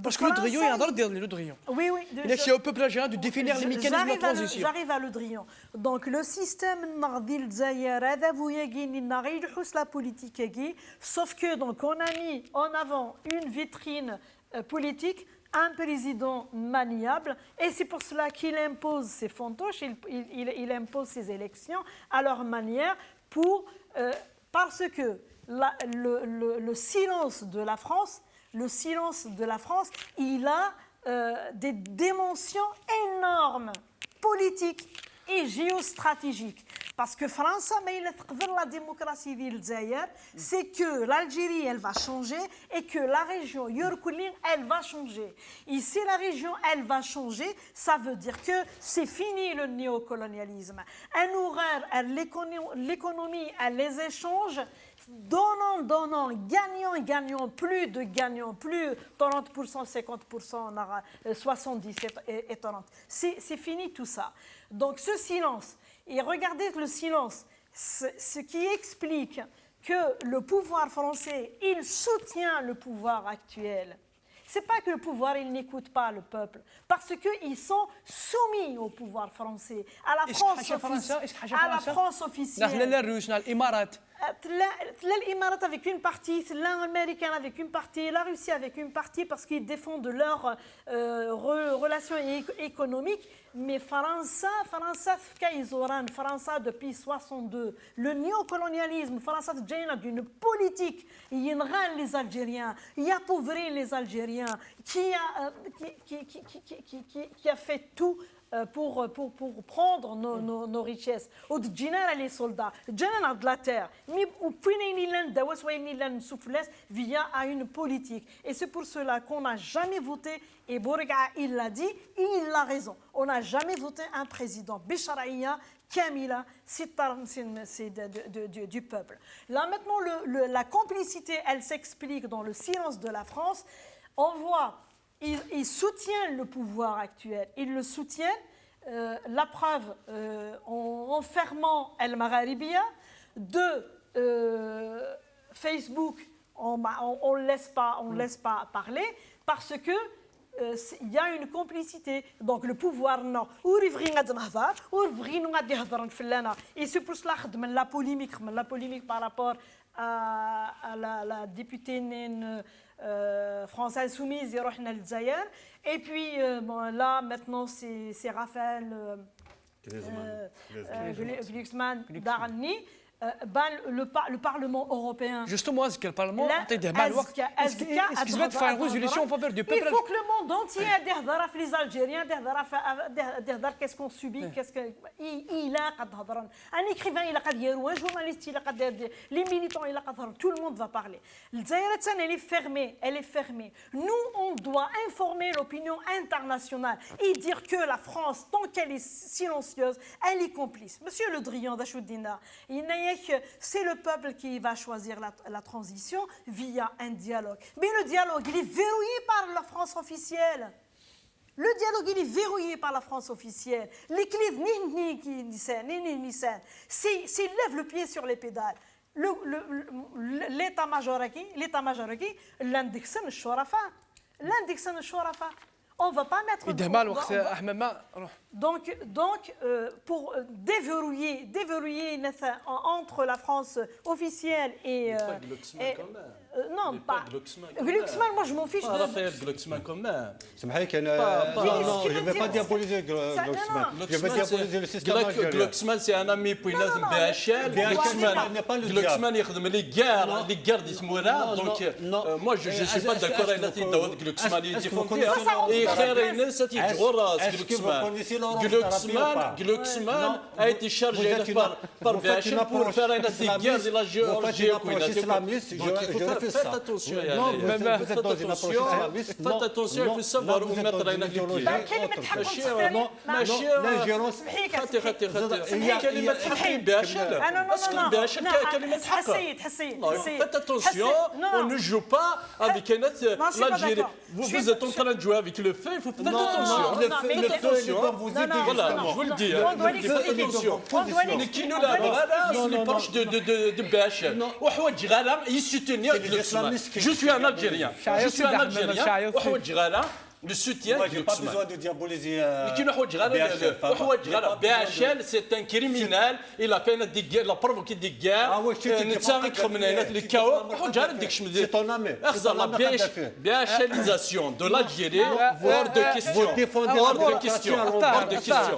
[SPEAKER 2] parce que le Drian يهضر ديال le Drian.
[SPEAKER 1] Oui,
[SPEAKER 2] Il est au peuple algérien de définir les mécanismes de transition.
[SPEAKER 1] J'arrive à le Drian. Donc le système Nardil Zaïr, la politique, sauf que donc on a mis en avant une vitrine politique, un président maniable, et c'est pour cela qu'il impose ses fantoches, il impose ses élections à leur manière parce que le silence de la France, il a des dimensions énormes, politiques et géostratégiques. Parce que France, la démocratie c'est que l'Algérie, elle va changer et que la région Yorkulin, elle va changer. Et si la région, elle va changer, ça veut dire que c'est fini le néocolonialisme. L'économie, les échanges, donnant, gagnant, plus 30%, 50%, 70% et 30%. C'est fini tout ça. Donc ce silence, et regardez le silence, ce qui explique que le pouvoir français, il soutient le pouvoir actuel. C'est pas que le pouvoir, il n'écoute pas le peuple, parce qu'ils sont soumis au pouvoir français, à la France officielle. L'Émirat avec une partie, l'Américain avec une partie, la Russie avec une partie, parce qu'ils défendent leurs relations économiques. Mais France depuis 62, le néocolonialisme, France d'une politique, il rend les Algériens, il appauvrit les Algériens, qui a fait tout pour prendre nos richesses. Les soldats, de la terre, mais via une politique. Et c'est pour cela qu'on n'a jamais voté, et Bourga, il l'a dit, et il a raison. On n'a jamais voté un président. Bécharaïa, Kamila, c'est du peuple. Là maintenant, la complicité, elle s'explique dans le silence de la France. On voit, ils soutiennent le pouvoir actuel, ils le soutiennent. La preuve, en fermant El Magharibia, Facebook, on ne laisse pas parler parce que il y a une complicité. Donc le pouvoir, non. Et c'est pour cela que la polémique par rapport à la députée française soumise, et puis là maintenant c'est Raphaël Glucksmann Darni. Le Parlement européen.
[SPEAKER 2] Justement, est-ce que le Parlement a été mal est-ce qu'il va faire une résolution en faveur du peuple?
[SPEAKER 1] Il faut que le monde entier ait les Algériens, qu'est-ce qu'on subit, un écrivain, un journaliste, les militants, tout le monde va parler. Elle est fermée. Nous, on doit informer l'opinion internationale et dire que la France, tant qu'elle est silencieuse, elle est complice. Monsieur Le Drian d'Achoudina, c'est le peuple qui va choisir la transition via un dialogue. Mais le dialogue, il est verrouillé par la France officielle. Le dialogue, il est verrouillé par la France officielle. Les clés, s'il lève le pied sur les pédales, l'état-major, l'index le Shorafa. On ne va pas mettre... Donc, pour déverrouiller entre la France officielle et Non, pas. Glucksmann, moi je m'en fiche de.
[SPEAKER 3] Raphaël Glucksmann quand même.
[SPEAKER 4] سمحيك انا non, je ne vais pas diaboliser Glucksmann. Je vais diaboliser le système algérien.
[SPEAKER 3] Glucksmann c'est un ami puis لازم BHL. Glucksmann يخدم لي كار دي سمورا دونك moi je ne suis pas d'accord avec Daoud Glucksmann il défend et خير الناس تيجوا راس Glucksmann a été chargé par BHL pour faire une guerre de la Géorgie. Faites attention, faites attention, il faut savoir où mettre la
[SPEAKER 4] l'ingérence
[SPEAKER 3] كلمة حق BHL. أصلا BHL كلمة حق. Faites attention, on ne joue pas avec l'Algérie. Vous êtes en train de jouer avec le feu, il faut faire attention.
[SPEAKER 4] Le feu, il doit vous aider.
[SPEAKER 3] Voilà, je vous le dis. Faites attention. Qui nous l'a les proches de BHL. وحوايج غالا يسوتونير Glucksmann. Je suis un Algérien. Je suis un Algérien. وحوايج غالا le soutien
[SPEAKER 4] Moi,
[SPEAKER 3] de
[SPEAKER 4] je n'ai pas
[SPEAKER 3] Glucksmann.
[SPEAKER 4] besoin de diaboliser
[SPEAKER 3] BHL, c'est un criminel. Il a fait des guerres, il a provoqué des guerres.
[SPEAKER 4] C'est ton ami.
[SPEAKER 3] La BHLisation de l'Algérie, hors de question. Hors de question. Hors de question.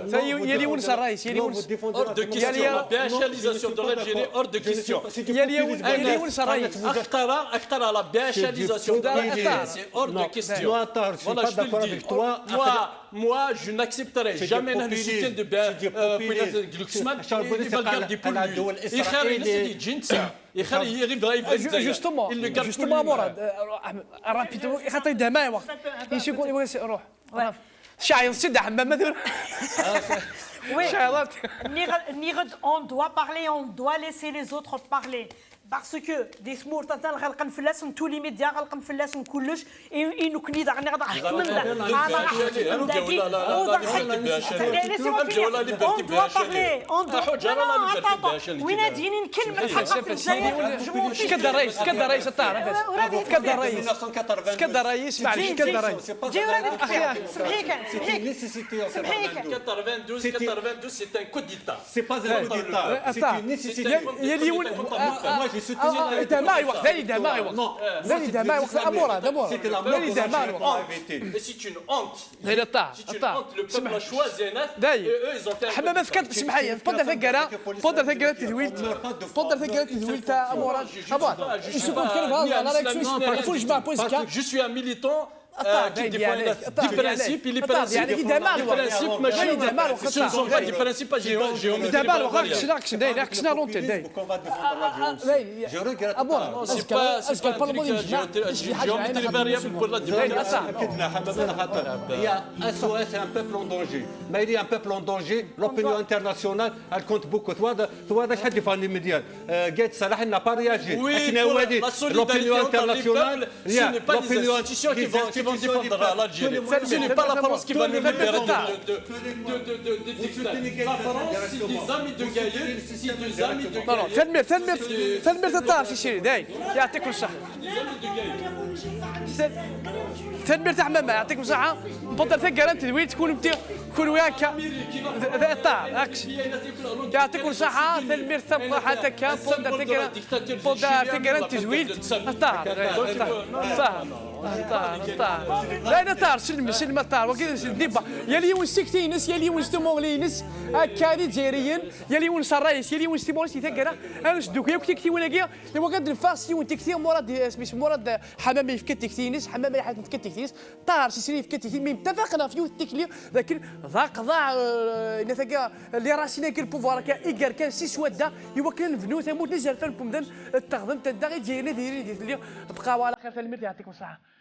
[SPEAKER 3] Hors de question. La BHLisation de l'Algérie, hors de question. أختار la BHLisation de l'Algérie, c'est hors de question. Voilà, je te le dis. Moi, je n'accepterai jamais le soutien de Glucksmann. Il va le garder pour lui.
[SPEAKER 2] Justement, Morad, rapidement, خاطر دماء وقت يقول روح شايل سد حمام مثلا
[SPEAKER 1] Oui, on doit parler, on doit laisser les autres parler. Parce que des سمور تاع غلقن فلاس نتو لي ميديا غلقن فلاس وكلش انو كني داغني غضحك من دا on doit parler on doit وين دينين كلمه حق في الجزائر
[SPEAKER 2] كدا الرئيس كدا الرئيس الطاهر كدا الرئيس كدا الرئيس معليش كدا الرئيس
[SPEAKER 1] سمحيك
[SPEAKER 3] 92 c'est un coup d'état.
[SPEAKER 4] C'est pas un coup d'état. C'est une nécessité.
[SPEAKER 2] Moi, j'ai soutenu. دماء وقت ذي دماء وقت ذي دماء وقت أمورا
[SPEAKER 4] C'était la mort des Algériens.
[SPEAKER 3] Et c'est une honte.
[SPEAKER 2] ذي الطاع
[SPEAKER 3] C'est une honte. Le peuple a choisi
[SPEAKER 2] داي
[SPEAKER 3] eux ils ont fait
[SPEAKER 2] حمامة فكرت سمحية بودر ثقرة بودر ثقرة تزويل بودر ثقرة تزويل تاع أمورا أبا يسوقون كلمة على رأيك فوج مع بوزكا
[SPEAKER 3] Je suis un militant qui défend des principes et les principes. Les principes, ce ne sont pas des principes géométriques.
[SPEAKER 2] دابا واخا كشنا داير كشنا لونتي داير
[SPEAKER 4] Je regrette.
[SPEAKER 3] C'est pas un truc géométrie variable pour la démocratie.
[SPEAKER 4] Il y a SOS et un peuple en danger. Mais il y a un peuple en danger. L'opinion internationale, elle compte beaucoup. Toi, شحال يفاني مديال قايد صلاح n'a pas réagi.
[SPEAKER 3] La solidarité entre les peuples, ce n'est pas les institutions qui vont défendre l'Algérie. Ce n'est pas la France qui va nous libérer de dictateurs. La France, c'est des amis de Gaïa, c'est des amis de Gaïa.
[SPEAKER 2] ثنمير تاع شي شيري داي يعطيكم الصحة ثنمير تاع حمامة يعطيكم الصحة نفضل ثقة انت وين تكون وياك ذا طاع هاكش يعطيكم الصحة ثنمير ثبقة حتى كان بودر ثقة انت زويل طاع لا انا طار سلم طار وكذا ديبا يلي ونسكتي ناس يلي ونستمغلي ناس هكا جزائريين يلي ونس الرئيس يلي ونستمغلي ثقرا انا شدوك يا كتي ولاكيا وقد الفاسي وانتكتي مراد سميت مراد حمامي في كتكتي ناس حمامي حد في كتكتي ناس طار سيري في كتكتي مي اتفقنا في التكليف ذاك ذاك ضاع نثقا اللي راسنا كل بوفوار كا ايكار كان سي سوادا يوكل نفنو ثموت نزل فالبومدان التخدم تاع جايين دايرين اللي بقاو على خير المرد يعطيكم الصحه